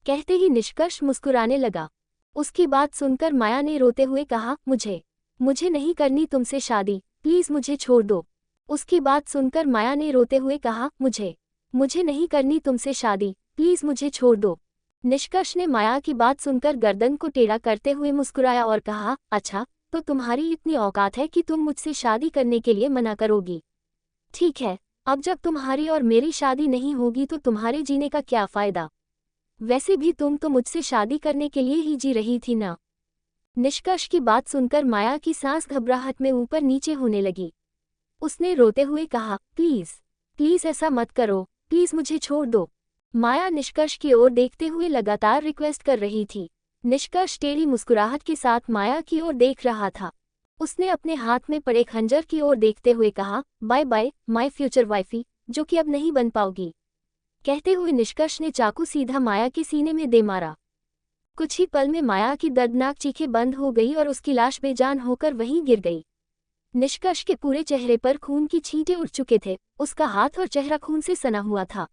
कहते ही निष्कर्ष मुस्कुराने लगा। उसकी बात सुनकर माया ने रोते हुए कहा, मुझे नहीं करनी तुमसे शादी, प्लीज मुझे छोड़ दो। उसकी बात सुनकर माया ने रोते हुए कहा, मुझे नहीं करनी तुमसे शादी, प्लीज मुझे छोड़ दो। निष्कर्ष ने माया की बात सुनकर गर्दन को टेढ़ा करते हुए मुस्कुराया और कहा, अच्छा, तो तुम्हारी इतनी औकात है कि तुम मुझसे शादी करने के लिए मना करोगी। ठीक है, अब जब तुम्हारी और मेरी शादी नहीं होगी तो तुम्हारे जीने का क्या फायदा? वैसे भी तुम तो मुझसे शादी करने के लिए ही जी रही थी ना। निष्कर्ष की बात सुनकर माया की सांस घबराहट में ऊपर नीचे होने लगी। उसने रोते हुए कहा, प्लीज ऐसा मत करो, प्लीज मुझे छोड़ दो। माया निष्कर्ष की ओर देखते हुए लगातार रिक्वेस्ट कर रही थी। निष्कर्ष टेढ़ी मुस्कुराहट के साथ माया की ओर देख रहा था। उसने अपने हाथ में पड़े खंजर की ओर देखते हुए कहा, bye bye my future wifey, जो कि अब नहीं बन पाओगी। कहते हुए निष्कर्ष ने चाकू सीधा माया के सीने में दे मारा। कुछ ही पल में माया की दर्दनाक चीखें बंद हो गई और उसकी लाश बेजान होकर वहीं गिर गई। निष्कर्ष के पूरे चेहरे पर खून की छींटे उठ चुके थे, उसका हाथ और चेहरा खून से सना हुआ था।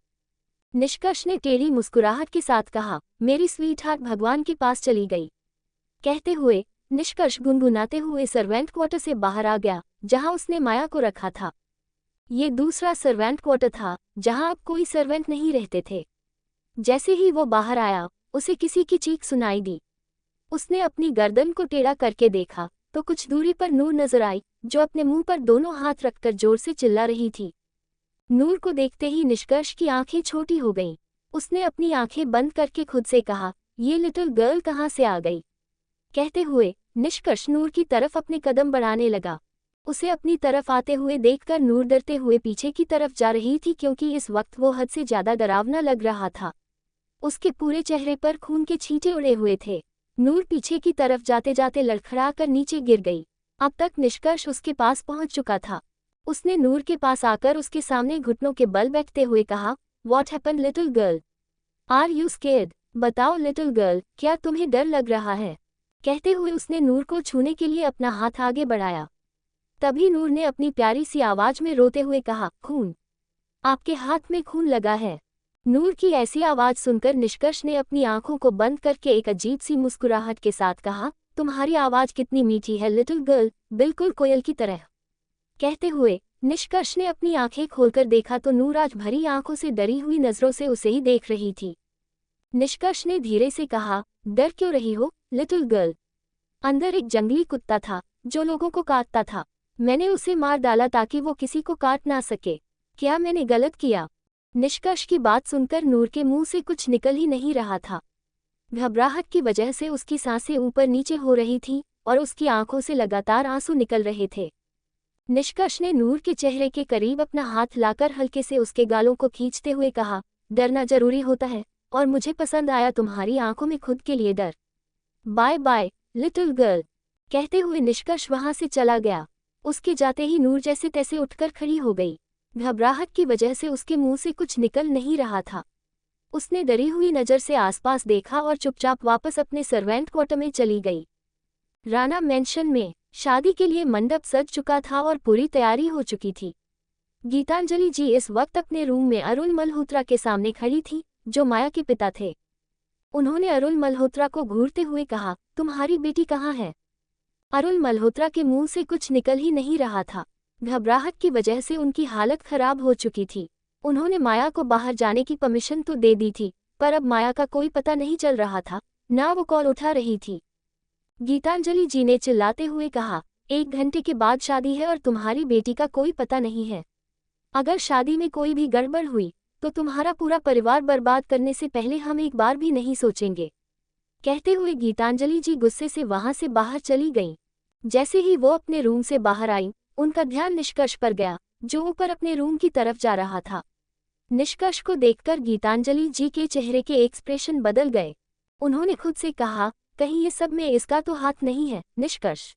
निष्कर्ष ने टेढ़ी मुस्कुराहट के साथ कहा, मेरी स्वीट हार्ट भगवान के पास चली गई। कहते हुए निष्कर्ष गुनगुनाते हुए सर्वेंट क्वार्टर से बाहर आ गया, जहां उसने माया को रखा था। ये दूसरा सर्वेंट क्वार्टर था, जहां अब कोई सर्वेंट नहीं रहते थे। जैसे ही वो बाहर आया, उसे किसी की चीख सुनाई दी। उसने अपनी गर्दन को टेढ़ा करके देखा तो कुछ दूरी पर नूर नजर आई, जो अपने मुंह पर दोनों हाथ रखकर जोर से चिल्ला रही थी। नूर को देखते ही निष्कर्ष की आंखें छोटी हो गईं। उसने अपनी आंखें बंद करके खुद से कहा, ये लिटिल गर्ल कहाँ से आ गई? कहते हुए निष्कर्ष नूर की तरफ अपने कदम बढ़ाने लगा। उसे अपनी तरफ आते हुए देखकर नूर डरते हुए पीछे की तरफ जा रही थी, क्योंकि इस वक्त वो हद से ज्यादा डरावना लग रहा था। उसके पूरे चेहरे पर खून के छींटे उड़े हुए थे। नूर पीछे की तरफ जाते जाते लड़खड़ाकर नीचे गिर गई। अब तक निष्कर्ष उसके पास पहुंच चुका था। उसने नूर के पास आकर उसके सामने घुटनों के बल बैठते हुए कहा, what happen little girl? Are you scared? बताओ लिटिल गर्ल, क्या तुम्हें डर लग रहा है? कहते हुए उसने नूर को छूने के लिए अपना हाथ आगे बढ़ाया। तभी नूर ने अपनी प्यारी सी आवाज में रोते हुए कहा, खून? आपके हाथ में खून लगा है? नूर की ऐसी आवाज सुनकर निष्कर्ष ने अपनी आंखों को बंद करके एक अजीब सी मुस्कुराहट के साथ कहा, तुम्हारी आवाज कितनी मीठी है लिटिल गर्ल, बिल्कुल कोयल की तरह। कहते हुए निष्कर्ष ने अपनी आंखें खोलकर देखा तो नूर आज भरी आंखों से डरी हुई नजरों से उसे ही देख रही थी। निष्कर्ष ने धीरे से कहा, डर क्यों रही हो लिटिल गर्ल? अंदर एक जंगली कुत्ता था जो लोगों को काटता था। मैंने उसे मार डाला ताकि वो किसी को काट ना सके। क्या मैंने गलत किया? निष्कर्ष की बात सुनकर नूर के मुंह से कुछ निकल ही नहीं रहा था। घबराहट की वजह से उसकी सांसें ऊपर नीचे हो रही थीं और उसकी आंखों से लगातार आंसू निकल रहे थे। निष्कर्ष ने नूर के चेहरे के करीब अपना हाथ लाकर हल्के से उसके गालों को खींचते हुए कहा, डरना जरूरी होता है और मुझे पसंद आया तुम्हारी आंखों में खुद के लिए डर। Bye bye little girl. कहते हुए निष्कर्ष वहां से चला गया। उसके जाते ही नूर जैसे तैसे उठकर खड़ी हो गई। घबराहट की वजह से उसके मुंह से कुछ निकल नहीं रहा था। उसने डरी हुई नजर से आसपास देखा और चुपचाप वापस अपने सर्वेंट क्वार्टर में चली गई। राणा मैंशन में शादी के लिए मंडप सज चुका था और पूरी तैयारी हो चुकी थी। गीतांजलि जी इस वक्त अपने रूम में अरुण मल्होत्रा के सामने खड़ी थी, जो माया के पिता थे। उन्होंने अरुण मल्होत्रा को घूरते हुए कहा, तुम्हारी बेटी कहाँ है? अरुण मल्होत्रा के मुंह से कुछ निकल ही नहीं रहा था। घबराहट की वजह से उनकी हालत खराब हो चुकी थी। उन्होंने माया को बाहर जाने की परमिशन तो दे दी थी, पर अब माया का कोई पता नहीं चल रहा था, ना वो कॉल उठा रही थी। गीतांजलि जी ने चिल्लाते हुए कहा, 1 घंटे के बाद शादी है और तुम्हारी बेटी का कोई पता नहीं है। अगर शादी में कोई भी गड़बड़ हुई तो तुम्हारा पूरा परिवार बर्बाद करने से पहले हम एक बार भी नहीं सोचेंगे। कहते हुए गीतांजलि जी गुस्से से वहां से बाहर चली गईं। जैसे ही वो अपने रूम से बाहर आई, उनका ध्यान निष्कर्ष पर गया, जो ऊपर अपने रूम की तरफ जा रहा था। निष्कर्ष को देखकर गीतांजलि जी के चेहरे के एक्सप्रेशन बदल गए। उन्होंने खुद से कहा, कहीं ये सब में इसका तो हाथ नहीं है। निष्कर्ष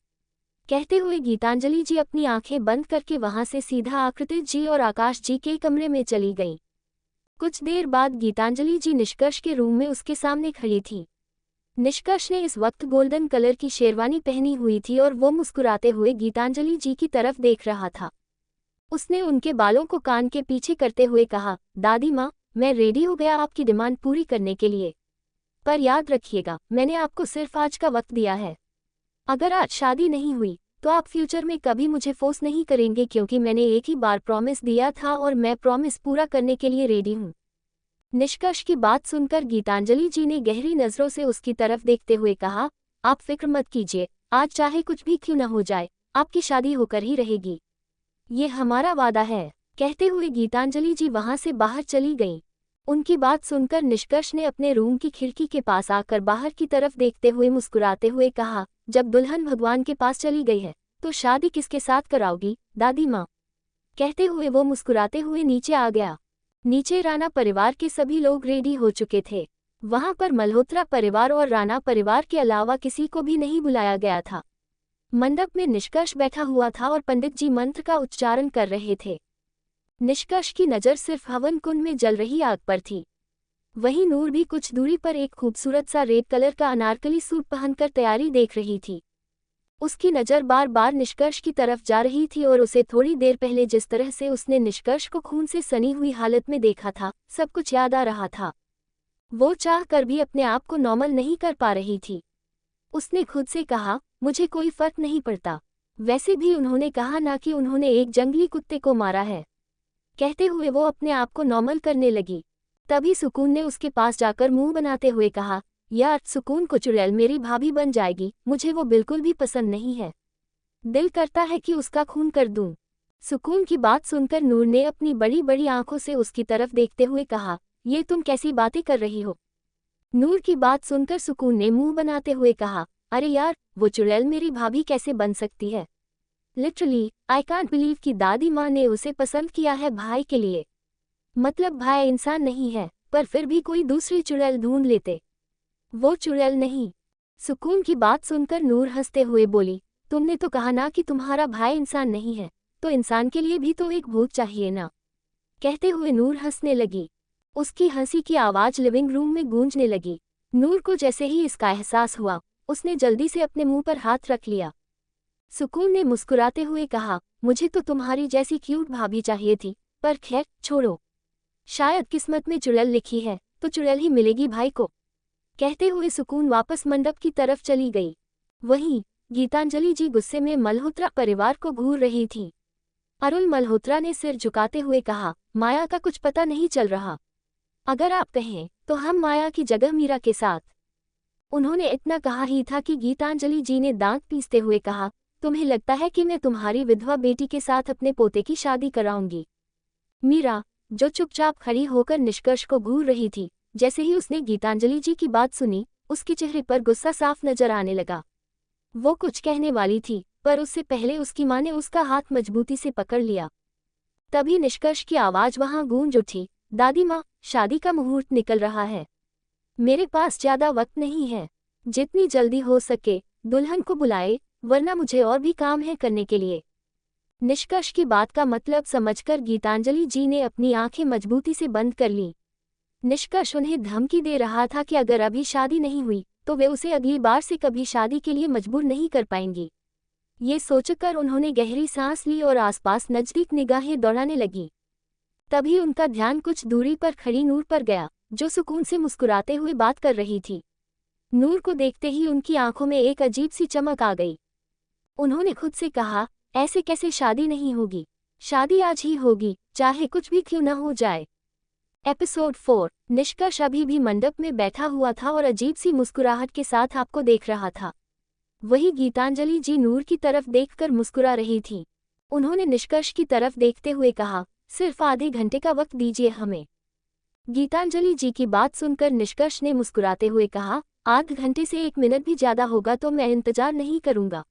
कहते हुए गीतांजलि जी अपनी आंखें बंद करके वहां से सीधा आकृति जी और आकाश जी के कमरे में चली गईं। कुछ देर बाद गीतांजलि जी निष्कर्ष के रूम में उसके सामने खड़ी थी। निष्कर्ष ने इस वक्त गोल्डन कलर की शेरवानी पहनी हुई थी और वो मुस्कुराते हुए गीतांजलि जी की तरफ देख रहा था। उसने उनके बालों को कान के पीछे करते हुए कहा, दादी माँ, मैं रेडी हो गया आपकी डिमांड पूरी करने के लिए। पर याद रखिएगा, मैंने आपको सिर्फ आज का वक्त दिया है। अगर आज शादी नहीं हुई तो आप फ्यूचर में कभी मुझे फोर्स नहीं करेंगे, क्योंकि मैंने एक ही बार प्रॉमिस दिया था और मैं प्रॉमिस पूरा करने के लिए रेडी हूँ। निष्कर्ष की बात सुनकर गीतांजलि जी ने गहरी नजरों से उसकी तरफ देखते हुए कहा, आप फिक्र मत कीजिए, आज चाहे कुछ भी क्यों न हो जाए, आपकी शादी होकर ही रहेगी। ये हमारा वादा है। कहते हुए गीतांजलि जी वहां से बाहर चली गईं। उनकी बात सुनकर निष्कर्ष ने अपने रूम की खिड़की के पास आकर बाहर की तरफ देखते हुए मुस्कुराते हुए कहा, जब दुल्हन भगवान के पास चली गई है तो शादी किसके साथ कराओगी दादी माँ? कहते हुए वो मुस्कुराते हुए नीचे आ गया। नीचे राणा परिवार के सभी लोग रेडी हो चुके थे। वहां पर मल्होत्रा परिवार और राणा परिवार के अलावा किसी को भी नहीं बुलाया गया था। मंडप में निष्कर्ष बैठा हुआ था और पंडित जी मंत्र का उच्चारण कर रहे थे। निष्कर्ष की नज़र सिर्फ हवन कुंड में जल रही आग पर थी। वहीं नूर भी कुछ दूरी पर एक खूबसूरत सा रेड कलर का अनारकली सूट पहनकर तैयारी देख रही थी। उसकी नज़र बार बार निष्कर्ष की तरफ जा रही थी और उसे थोड़ी देर पहले जिस तरह से उसने निष्कर्ष को खून से सनी हुई हालत में देखा था, सब कुछ याद आ रहा था। वो चाह कर भी अपने आप को नॉर्मल नहीं कर पा रही थी। उसने खुद से कहा, मुझे कोई फर्क नहीं पड़ता, वैसे भी उन्होंने कहा ना कि उन्होंने एक जंगली कुत्ते को मारा है। कहते हुए वो अपने आप को नॉर्मल करने लगी। तभी सुकून ने उसके पास जाकर मुंह बनाते हुए कहा, यार सुकून को चुड़ैल मेरी भाभी बन जाएगी, मुझे वो बिल्कुल भी पसंद नहीं है। दिल करता है कि उसका खून कर दूं। सुकून की बात सुनकर नूर ने अपनी बड़ी बड़ी आंखों से उसकी तरफ देखते हुए कहा, ये तुम कैसी बातें कर रही हो? नूर की बात सुनकर सुकून ने मुंह बनाते हुए कहा, अरे यार, वो चुड़ैल मेरी भाभी कैसे बन सकती है? लिटरली आई कांट बिलीव कि दादी माँ ने उसे पसंद किया है भाई के लिए। मतलब भाई इंसान नहीं है, पर फिर भी कोई दूसरी चुड़ैल ढूंढ लेते। वो चुड़ैल नहीं। सुकून की बात सुनकर नूर हंसते हुए बोली, तुमने तो कहा ना कि तुम्हारा भाई इंसान नहीं है, तो इंसान के लिए भी तो एक भूत चाहिए ना। कहते हुए नूर हंसने लगी। उसकी हंसी की आवाज लिविंग रूम में गूंजने लगी। नूर को जैसे ही इसका एहसास हुआ, उसने जल्दी से अपने मुंह पर हाथ रख लिया। सुकून ने मुस्कुराते हुए कहा, मुझे तो तुम्हारी जैसी क्यूट भाभी चाहिए थी, पर खैर छोड़ो। शायद किस्मत में चुड़ैल लिखी है तो चुड़ैल ही मिलेगी भाई को। कहते हुए सुकून वापस मंडप की तरफ चली गई। वहीं गीतांजलि जी गुस्से में मल्होत्रा परिवार को घूर रही थी। अरुण मल्होत्रा ने सिर झुकाते हुए कहा, माया का कुछ पता नहीं चल रहा। अगर आप कहें तो हम माया की जगह मीरा के साथ। उन्होंने इतना कहा ही था कि गीतांजलि जी ने दांत पीसते हुए कहा, तुम्हें लगता है कि मैं तुम्हारी विधवा बेटी के साथ अपने पोते की शादी कराऊंगी? मीरा, जो चुपचाप खड़ी होकर निष्कर्ष को घूर रही थी, जैसे ही उसने गीतांजलि जी की बात सुनी, उसके चेहरे पर गुस्सा साफ नजर आने लगा। वो कुछ कहने वाली थी, पर उससे पहले उसकी माँ ने उसका हाथ मजबूती से पकड़ लिया। तभी निष्कर्ष की आवाज वहां गूंज उठी, दादी माँ, शादी का मुहूर्त निकल रहा है। मेरे पास ज्यादा वक्त नहीं है, जितनी जल्दी हो सके दुल्हन को बुलाए, वरना मुझे और भी काम है करने के लिए। निष्कर्ष की बात का मतलब समझकर गीतांजलि जी ने अपनी आंखें मजबूती से बंद कर लीं। निष्कर्ष उन्हें धमकी दे रहा था कि अगर अभी शादी नहीं हुई तो वे उसे अगली बार से कभी शादी के लिए मजबूर नहीं कर पाएंगी। ये सोचकर उन्होंने गहरी सांस ली और आसपास नजदीक निगाहें दौड़ाने लगी। तभी उनका ध्यान कुछ दूरी पर खड़ी नूर पर गया, जो सुकून से मुस्कुराते हुए बात कर रही थी। नूर को देखते ही उनकी आंखों में एक अजीब सी चमक आ गई। उन्होंने खुद से कहा, ऐसे कैसे शादी नहीं होगी? शादी आज ही होगी, चाहे कुछ भी क्यों न हो जाए। एपिसोड 4। निष्कर्ष अभी भी मंडप में बैठा हुआ था और अजीब सी मुस्कुराहट के साथ आपको देख रहा था। वही गीतांजलि जी नूर की तरफ देखकर मुस्कुरा रही थी। उन्होंने निष्कर्ष की तरफ देखते हुए कहा, सिर्फ आधे घंटे का वक्त दीजिए हमें। गीतांजलि जी की बात सुनकर निष्कर्ष ने मुस्कुराते हुए कहा, आध घंटे से 1 मिनट भी ज्यादा होगा तो मैं इंतजार नहीं करूंगा।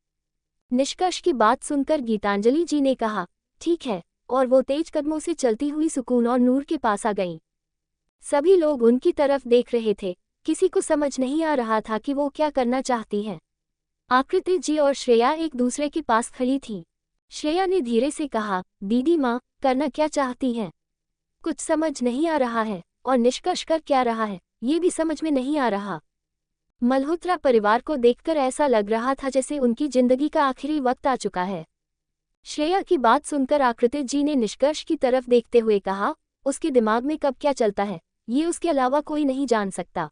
निष्कर्ष की बात सुनकर गीतांजलि जी ने कहा, ठीक है, और वो तेज कदमों से चलती हुई सुकून और नूर के पास आ गईं। सभी लोग उनकी तरफ देख रहे थे, किसी को समझ नहीं आ रहा था कि वो क्या करना चाहती हैं। आकृति जी और श्रेया एक दूसरे के पास खड़ी थीं। श्रेया ने धीरे से कहा, दीदी माँ, करना क्या चाहती हैं? कुछ समझ नहीं आ रहा है, और निष्कर्ष कर क्या रहा है, ये भी समझ में नहीं आ रहा। मल्होत्रा परिवार को देखकर ऐसा लग रहा था जैसे उनकी जिंदगी का आखिरी वक्त आ चुका है। श्रेया की बात सुनकर आकृति जी ने निष्कर्ष की तरफ देखते हुए कहा, उसके दिमाग में कब क्या चलता है, ये उसके अलावा कोई नहीं जान सकता।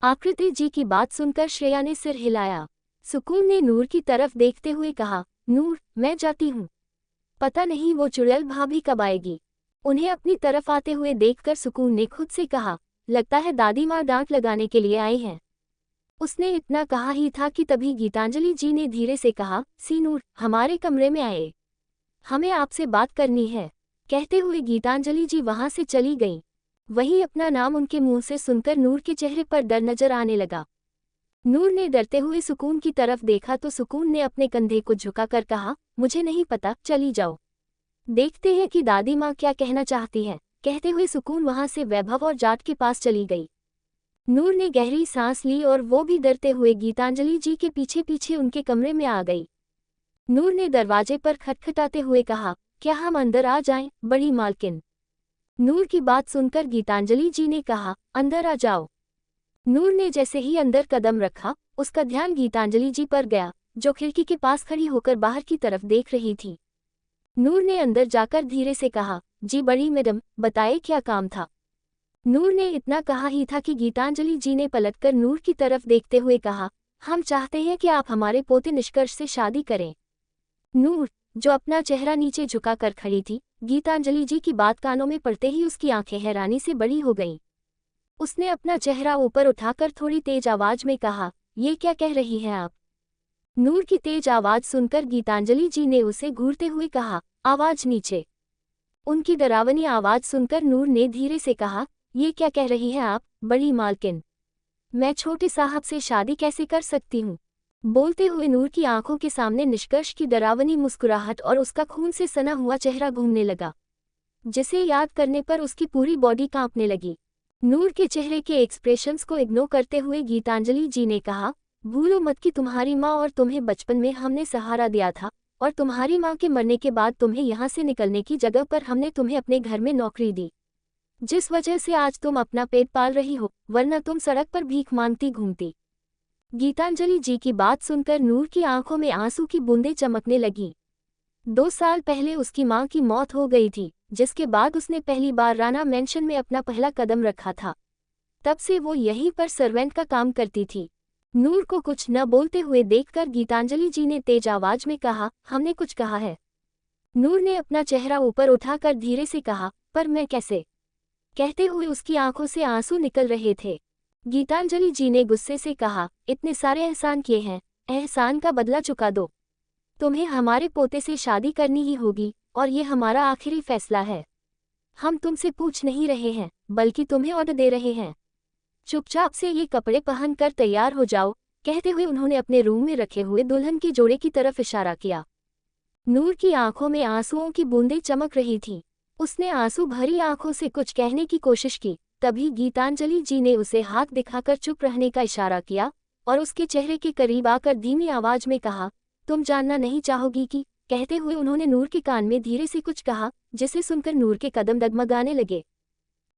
आकृति जी की बात सुनकर श्रेया ने सिर हिलाया। सुकून ने नूर की तरफ देखते हुए कहा, नूर, मैं जाती हूँ। पता नहीं वो चुड़ैल भाभी कब आएगी। उन्हें अपनी तरफ आते हुए देखकर सुकून ने खुद से कहा, लगता है दादी माँ डांट लगाने के लिए आई हैं। उसने इतना कहा ही था कि तभी गीतांजलि जी ने धीरे से कहा, सी नूर, हमारे कमरे में आए, हमें आपसे बात करनी है। कहते हुए गीतांजलि जी वहां से चली गईं। वहीं अपना नाम उनके मुंह से सुनकर नूर के चेहरे पर डर नजर आने लगा। नूर ने डरते हुए सुकून की तरफ देखा तो सुकून ने अपने कंधे को झुकाकर कहा, मुझे नहीं पता, चली जाओ, देखते हैं कि दादी माँ क्या कहना चाहती है। कहते हुए सुकून वहां से वैभव और जाट के पास चली गई। नूर ने गहरी सांस ली और वो भी डरते हुए गीतांजलि जी के पीछे पीछे उनके कमरे में आ गई। नूर ने दरवाजे पर खटखटाते हुए कहा, क्या हम अंदर आ जाएं, बड़ी मालकिन? नूर की बात सुनकर गीतांजलि जी ने कहा, अंदर आ जाओ। नूर ने जैसे ही अंदर कदम रखा, उसका ध्यान गीतांजलि जी पर गया, जो खिड़की के पास खड़ी होकर बाहर की तरफ देख रही थी। नूर ने अंदर जाकर धीरे से कहा, जी बड़ी मैडम, बताए क्या काम था? नूर ने इतना कहा ही था कि गीतांजलि जी ने पलटकर नूर की तरफ देखते हुए कहा, हम चाहते हैं कि आप हमारे पोते निष्कर्ष से शादी करें। नूर, जो अपना चेहरा नीचे झुकाकर खड़ी थी, गीतांजलि जी की बात कानों में पड़ते ही उसकी आंखें हैरानी से बड़ी हो गईं। उसने अपना चेहरा ऊपर उठाकर थोड़ी तेज आवाज में कहा, ये क्या कह रही हैं आप? नूर की तेज आवाज सुनकर गीतांजलि जी ने उसे घूरते हुए कहा, आवाज नीचे। उनकी डरावनी आवाज सुनकर नूर ने धीरे से कहा, ये क्या कह रही हैं आप, बड़ी मालकिन? मैं छोटे साहब से शादी कैसे कर सकती हूँ? बोलते हुए नूर की आंखों के सामने निष्कर्ष की डरावनी मुस्कुराहट और उसका खून से सना हुआ चेहरा घूमने लगा, जिसे याद करने पर उसकी पूरी बॉडी कांपने लगी। नूर के चेहरे के एक्सप्रेशंस को इग्नोर करते हुए गीतांजलि जी ने कहा, भूलो मत कि तुम्हारी माँ और तुम्हें बचपन में हमने सहारा दिया था, और तुम्हारी माँ के मरने के बाद तुम्हें यहाँ से निकलने की जगह पर हमने तुम्हें अपने घर में नौकरी दी, जिस वजह से आज तुम अपना पेट पाल रही हो, वरना तुम सड़क पर भीख मांगती घूमती। गीतांजलि जी की बात सुनकर नूर की आंखों में आंसू की बूंदें चमकने लगीं। 2 साल पहले उसकी मां की मौत हो गई थी, जिसके बाद उसने पहली बार राणा मैंशन में अपना पहला कदम रखा था। तब से वो यहीं पर सर्वेंट का काम करती थी। नूर को कुछ न बोलते हुए देखकर गीतांजलि जी ने तेज आवाज में कहा, हमने कुछ कहा है? नूर ने अपना चेहरा ऊपर उठाकर धीरे से कहा, पर मैं कैसे? कहते हुए उसकी आंखों से आंसू निकल रहे थे। गीतांजलि जी ने गुस्से से कहा, इतने सारे एहसान किए हैं, एहसान का बदला चुका दो। तुम्हें हमारे पोते से शादी करनी ही होगी, और ये हमारा आखिरी फैसला है। हम तुमसे पूछ नहीं रहे हैं, बल्कि तुम्हें ऑर्डर दे रहे हैं। चुपचाप से ये कपड़े पहनकर तैयार हो जाओ। कहते हुए उन्होंने अपने रूम में रखे हुए दुल्हन के जोड़े की तरफ इशारा किया। नूर की आंखों में आंसुओं की बूंदें चमक रही थीं। उसने आंसू भरी आंखों से कुछ कहने की कोशिश की, तभी गीतांजलि जी ने उसे हाथ दिखाकर चुप रहने का इशारा किया और उसके चेहरे के करीब आकर धीमी आवाज में कहा, तुम जानना नहीं चाहोगी कि? कहते हुए उन्होंने नूर के कान में धीरे से कुछ कहा, जिसे सुनकर नूर के कदम डगमगाने लगे।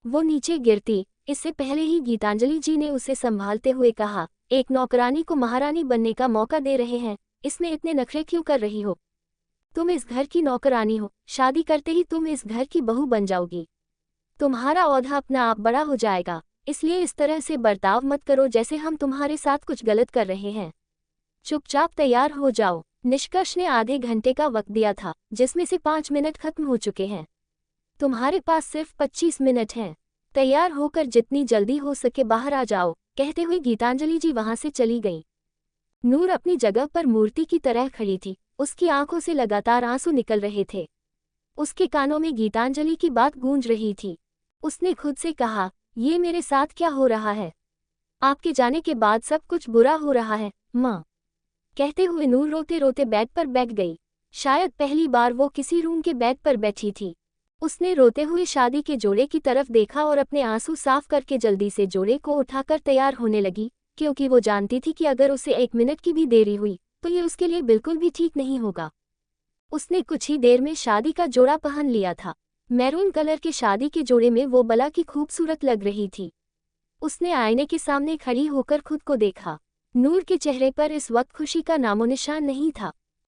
वो नीचे गिरती, इससे पहले ही गीतांजलि जी ने उसे संभालते हुए कहा, एक नौकरानी को महारानी बनने का मौका दे रहे हैं, इसमें इतने नखरे क्यों कर रही हो? तुम इस घर की नौकरानी हो, शादी करते ही तुम इस घर की बहू बन जाओगी। तुम्हारा औहदा अपना आप बड़ा हो जाएगा, इसलिए इस तरह से बर्ताव मत करो जैसे हम तुम्हारे साथ कुछ गलत कर रहे हैं। चुपचाप तैयार हो जाओ। निष्कर्ष ने आधे घंटे का वक्त दिया था, जिसमें से 5 मिनट खत्म हो चुके हैं। तुम्हारे पास सिर्फ 25 मिनट हैं। तैयार होकर जितनी जल्दी हो सके बाहर आ जाओ। कहते हुए गीतांजलि जी वहां से चली गईं। नूर अपनी जगह पर मूर्ति की तरह खड़ी थी, उसकी आंखों से लगातार आंसू निकल रहे थे। उसके कानों में गीतांजलि की बात गूंज रही थी। उसने खुद से कहा, ये मेरे साथ क्या हो रहा है? आपके जाने के बाद सब कुछ बुरा हो रहा है माँ, कहते हुए नूर रोते रोते बेड पर बैठ गई। शायद पहली बार वो किसी रूम के बेड पर बैठी थी। उसने रोते हुए शादी के जोड़े की तरफ देखा और अपने आंसू साफ करके जल्दी से जोड़े को उठाकर तैयार होने लगी, क्योंकि वो जानती थी कि अगर उसे 1 मिनट की भी देरी हुई तो ये उसके लिए बिल्कुल भी ठीक नहीं होगा। उसने कुछ ही देर में शादी का जोड़ा पहन लिया था। मैरून कलर के शादी के जोड़े में वो बला की खूबसूरत लग रही थी। उसने आईने के सामने खड़ी होकर खुद को देखा। नूर के चेहरे पर इस वक्त खुशी का नामोनिशान नहीं था।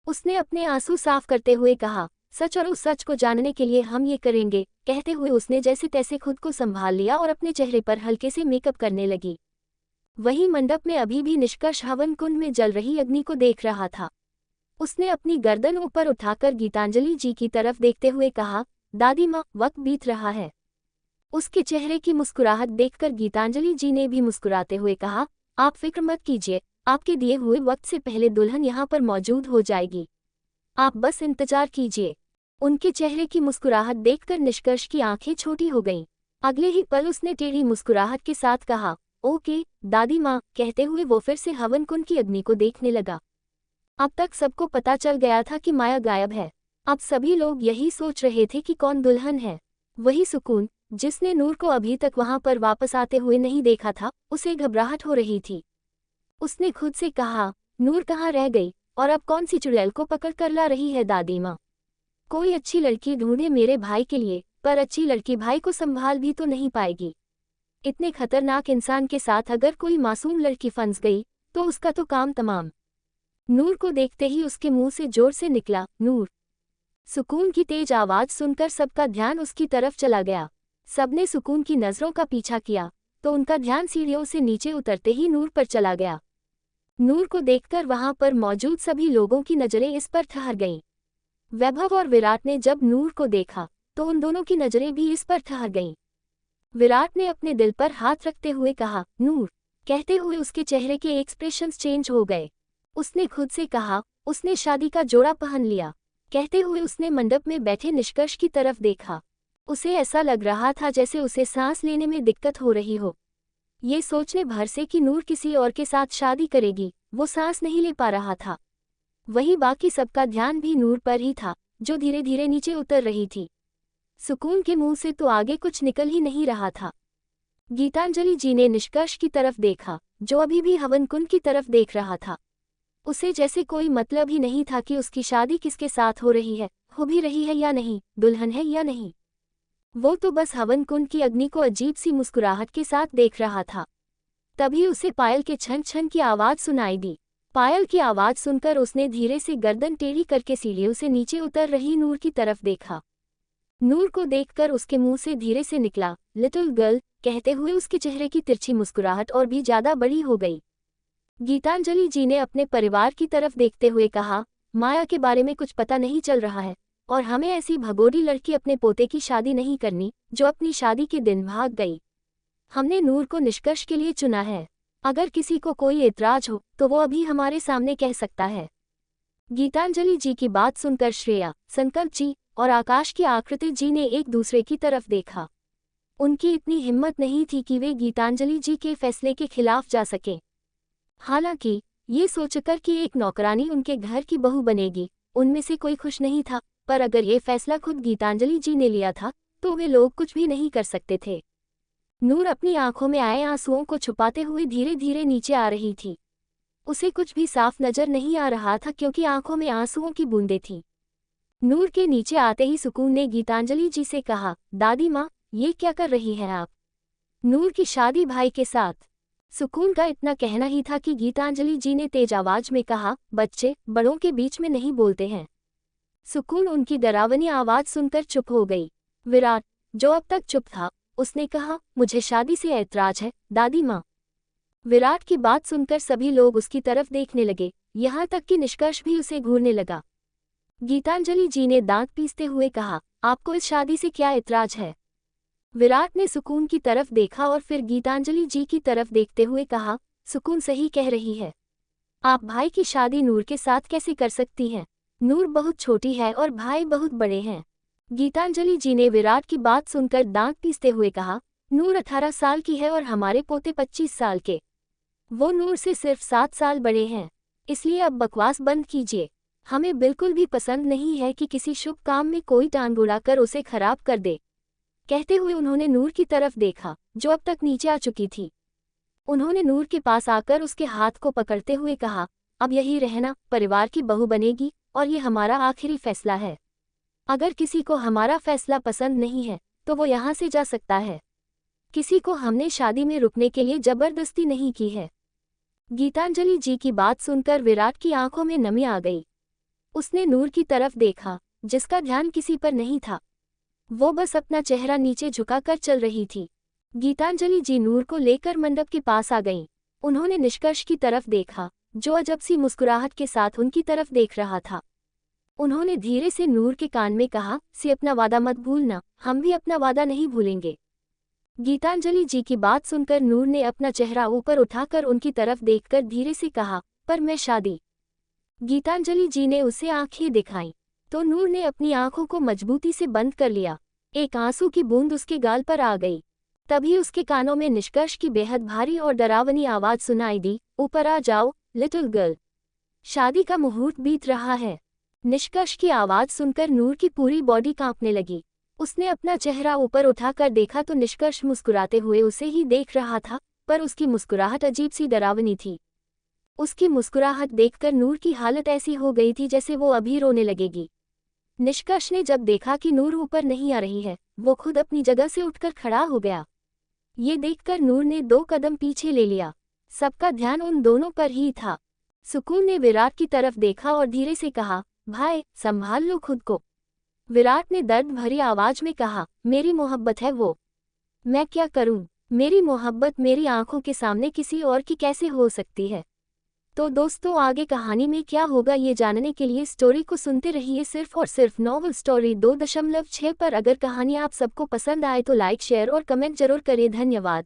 उसने अपने आंसू साफ करते हुए कहा, सच और उस सच को जानने के लिए हम ये करेंगे। कहते हुए उसने जैसे तैसे खुद को संभाल लिया और अपने चेहरे पर हल्के से मेकअप करने लगी। वहीं मंडप में अभी भी निष्कर्ष हवन कुंड में जल रही अग्नि को देख रहा था। उसने अपनी गर्दन ऊपर उठाकर गीतांजलि जी की तरफ देखते हुए कहा, दादी माँ, वक्त बीत रहा है। उसके चेहरे की मुस्कुराहट देखकर गीतांजलि जी ने भी मुस्कुराते हुए कहा, आप फिक्र मत कीजिए, आपके दिए हुए वक्त से पहले दुल्हन यहाँ पर मौजूद हो जाएगी। आप बस इंतजार कीजिए। उनके चेहरे की मुस्कुराहट देखकर निष्कर्ष की आंखें छोटी हो गईं। अगले ही पल उसने टेढ़ी मुस्कुराहट के साथ कहा, ओके दादी माँ, कहते हुए वो फिर से हवन कुंड की अग्नि को देखने लगा। अब तक सबको पता चल गया था कि माया गायब है। अब सभी लोग यही सोच रहे थे कि कौन दुल्हन है। वही सुकून, जिसने नूर को अभी तक वहां पर वापस आते हुए नहीं देखा था, उसे घबराहट हो रही थी। उसने खुद से कहा, नूर कहाँ रह गई और अब कौन सी चुड़ैल को पकड़ कर ला रही है दादी माँ। कोई अच्छी लड़की ढूंढे मेरे भाई के लिए, पर अच्छी लड़की भाई को संभाल भी तो नहीं पाएगी। इतने खतरनाक इंसान के साथ अगर कोई मासूम लड़की फंस गई तो उसका तो काम तमाम। नूर को देखते ही उसके मुंह से जोर से निकला, नूर। सुकून की तेज आवाज सुनकर सबका ध्यान उसकी तरफ चला गया। सबने सुकून की नजरों का पीछा किया तो उनका ध्यान सीढ़ियों से नीचे उतरते ही नूर पर चला गया। नूर को देखकर वहां पर मौजूद सभी लोगों की नजरें इस पर ठहर गईं। वैभव और विराट ने जब नूर को देखा तो उन दोनों की नजरें भी इस पर ठहर गईं। विराट ने अपने दिल पर हाथ रखते हुए कहा, नूर। कहते हुए उसके चेहरे के एक्सप्रेशंस चेंज हो गए। उसने खुद से कहा, उसने शादी का जोड़ा पहन लिया। कहते हुए उसने मंडप में बैठे निष्कर्ष की तरफ देखा। उसे ऐसा लग रहा था जैसे उसे सांस लेने में दिक्कत हो रही हो। ये सोचने भर से कि नूर किसी और के साथ शादी करेगी, वो सांस नहीं ले पा रहा था। वहीं बाकी सबका ध्यान भी नूर पर ही था, जो धीरे धीरे नीचे उतर रही थी। सुकून के मुंह से तो आगे कुछ निकल ही नहीं रहा था। गीतांजलि जी ने निष्कर्ष की तरफ देखा, जो अभी भी हवन कुंड की तरफ देख रहा था। उसे जैसे कोई मतलब ही नहीं था कि उसकी शादी किसके साथ हो रही है, हो भी रही है या नहीं, दुल्हन है या नहीं। वो तो बस हवन कुंड की अग्नि को अजीब सी मुस्कुराहट के साथ देख रहा था। तभी उसे पायल के छन छन की आवाज सुनाई दी। पायल की आवाज सुनकर उसने धीरे से गर्दन टेढ़ी करके सीढ़ियों से नीचे उतर रही नूर की तरफ देखा। नूर को देखकर उसके मुंह से धीरे से निकला, लिटिल गर्ल। कहते हुए उसके चेहरे की तिरछी मुस्कुराहट और भी ज्यादा बड़ी हो गई। गीतांजलि जी ने अपने परिवार की तरफ देखते हुए कहा, माया के बारे में कुछ पता नहीं चल रहा है और हमें ऐसी भगोड़ी लड़की अपने पोते की शादी नहीं करनी जो अपनी शादी के दिन भाग गई। हमने नूर को निष्कर्ष के लिए चुना है। अगर किसी को कोई एतराज हो तो वो अभी हमारे सामने कह सकता है। गीतांजलि जी की बात सुनकर श्रेया, संकल्प जी और आकाश की आकृति जी ने एक दूसरे की तरफ देखा। उनकी इतनी हिम्मत नहीं थी कि वे गीतांजलि जी के फैसले के खिलाफ जा सके। हालांकि ये सोचकर कि एक नौकरानी उनके घर की बहू बनेगी, उनमें से कोई खुश नहीं था, पर अगर ये फैसला खुद गीतांजलि जी ने लिया था तो वे लोग कुछ भी नहीं कर सकते थे। नूर अपनी आंखों में आए आंसुओं को छुपाते हुए धीरे धीरे नीचे आ रही थी। उसे कुछ भी साफ नजर नहीं आ रहा था क्योंकि आंखों में आंसुओं की बूंदें थीं। नूर के नीचे आते ही सुकून ने गीतांजलि जी से कहा, दादी माँ, ये क्या कर रही हैं आप? नूर की शादी भाई के साथ। सुकून का इतना कहना ही था कि गीतांजलि जी ने तेज आवाज में कहा, बच्चे बड़ों के बीच में नहीं बोलते हैं। सुकून उनकी डरावनी आवाज सुनकर चुप हो गई। विराट, जो अब तक चुप था, उसने कहा, मुझे शादी से ऐतराज है दादी माँ। विराट की बात सुनकर सभी लोग उसकी तरफ देखने लगे, यहाँ तक कि निष्कर्ष भी उसे घूरने लगा। गीतांजलि जी ने दांत पीसते हुए कहा, आपको इस शादी से क्या ऐतराज है? विराट ने सुकून की तरफ देखा और फिर गीतांजलि जी की तरफ देखते हुए कहा, सुकून सही कह रही है। आप भाई की शादी नूर के साथ कैसे कर सकती हैं? नूर बहुत छोटी है और भाई बहुत बड़े हैं। गीतांजलि जी ने विराट की बात सुनकर दांत पीसते हुए कहा, नूर 18 साल की है और हमारे पोते 25 साल के। वो नूर से सिर्फ 7 साल बड़े हैं। इसलिए अब बकवास बंद कीजिए। हमें बिल्कुल भी पसंद नहीं है कि किसी शुभ काम में कोई टांग उड़ाकर उसे खराब कर दे। कहते हुए उन्होंने नूर की तरफ देखा, जो अब तक नीचे आ चुकी थी। उन्होंने नूर के पास आकर उसके हाथ को पकड़ते हुए कहा, अब यही रहना, परिवार की बहू बनेगी, और ये हमारा आखिरी फैसला है। अगर किसी को हमारा फैसला पसंद नहीं है तो वो यहाँ से जा सकता है। किसी को हमने शादी में रुकने के लिए जबरदस्ती नहीं की है। गीतांजलि जी की बात सुनकर विराट की आंखों में नमी आ गई। उसने नूर की तरफ देखा, जिसका ध्यान किसी पर नहीं था। वो बस अपना चेहरा नीचे झुकाकर चल रही थी। गीतांजलि जी नूर को लेकर मंडप के पास आ गईं। उन्होंने निष्कर्ष की तरफ देखा, जो अजब सी मुस्कुराहट के साथ उनकी तरफ देख रहा था। उन्होंने धीरे से नूर के कान में कहा, सी अपना वादा मत भूलना, हम भी अपना वादा नहीं भूलेंगे। गीतांजलि जी की बात सुनकर नूर ने अपना चेहरा ऊपर उठाकर उनकी तरफ देखकर धीरे से कहा, पर मैं शादी। गीतांजलि जी ने उसे आंखें दिखाईं, तो नूर ने अपनी आंखों को मजबूती से बंद कर लिया। एक आंसू की बूंद उसके गाल पर आ गई। तभी उसके कानों में निष्कर्ष की बेहद भारी और डरावनी आवाज सुनाई दी, ऊपर आ जाओ लिटिल गर्ल, शादी का मुहूर्त बीत रहा है। निष्कर्ष की आवाज सुनकर नूर की पूरी बॉडी कांपने लगी। उसने अपना चेहरा ऊपर उठाकर देखा तो निष्कर्ष मुस्कुराते हुए उसे ही देख रहा था, पर उसकी मुस्कुराहट अजीब सी डरावनी थी। उसकी मुस्कुराहट देखकर नूर की हालत ऐसी हो गई थी जैसे वो अभी रोने लगेगी। निष्कर्ष ने जब देखा कि नूर ऊपर नहीं आ रही है, वो खुद अपनी जगह से उठकर खड़ा हो गया। ये देखकर नूर ने 2 कदम पीछे ले लिया। सबका ध्यान उन दोनों पर ही था। सुकून ने विराट की तरफ देखा और धीरे से कहा, भाई संभाल लो खुद को। विराट ने दर्द भरी आवाज में कहा, मेरी मोहब्बत है वो, मैं क्या करूं? मेरी मोहब्बत मेरी आंखों के सामने किसी और की कैसे हो सकती है? तो दोस्तों, आगे कहानी में क्या होगा ये जानने के लिए स्टोरी को सुनते रहिए सिर्फ और सिर्फ नॉवल स्टोरी 2.6 पर। अगर कहानी आप सबको पसंद आए तो लाइक, शेयर और कमेंट जरूर करें। धन्यवाद।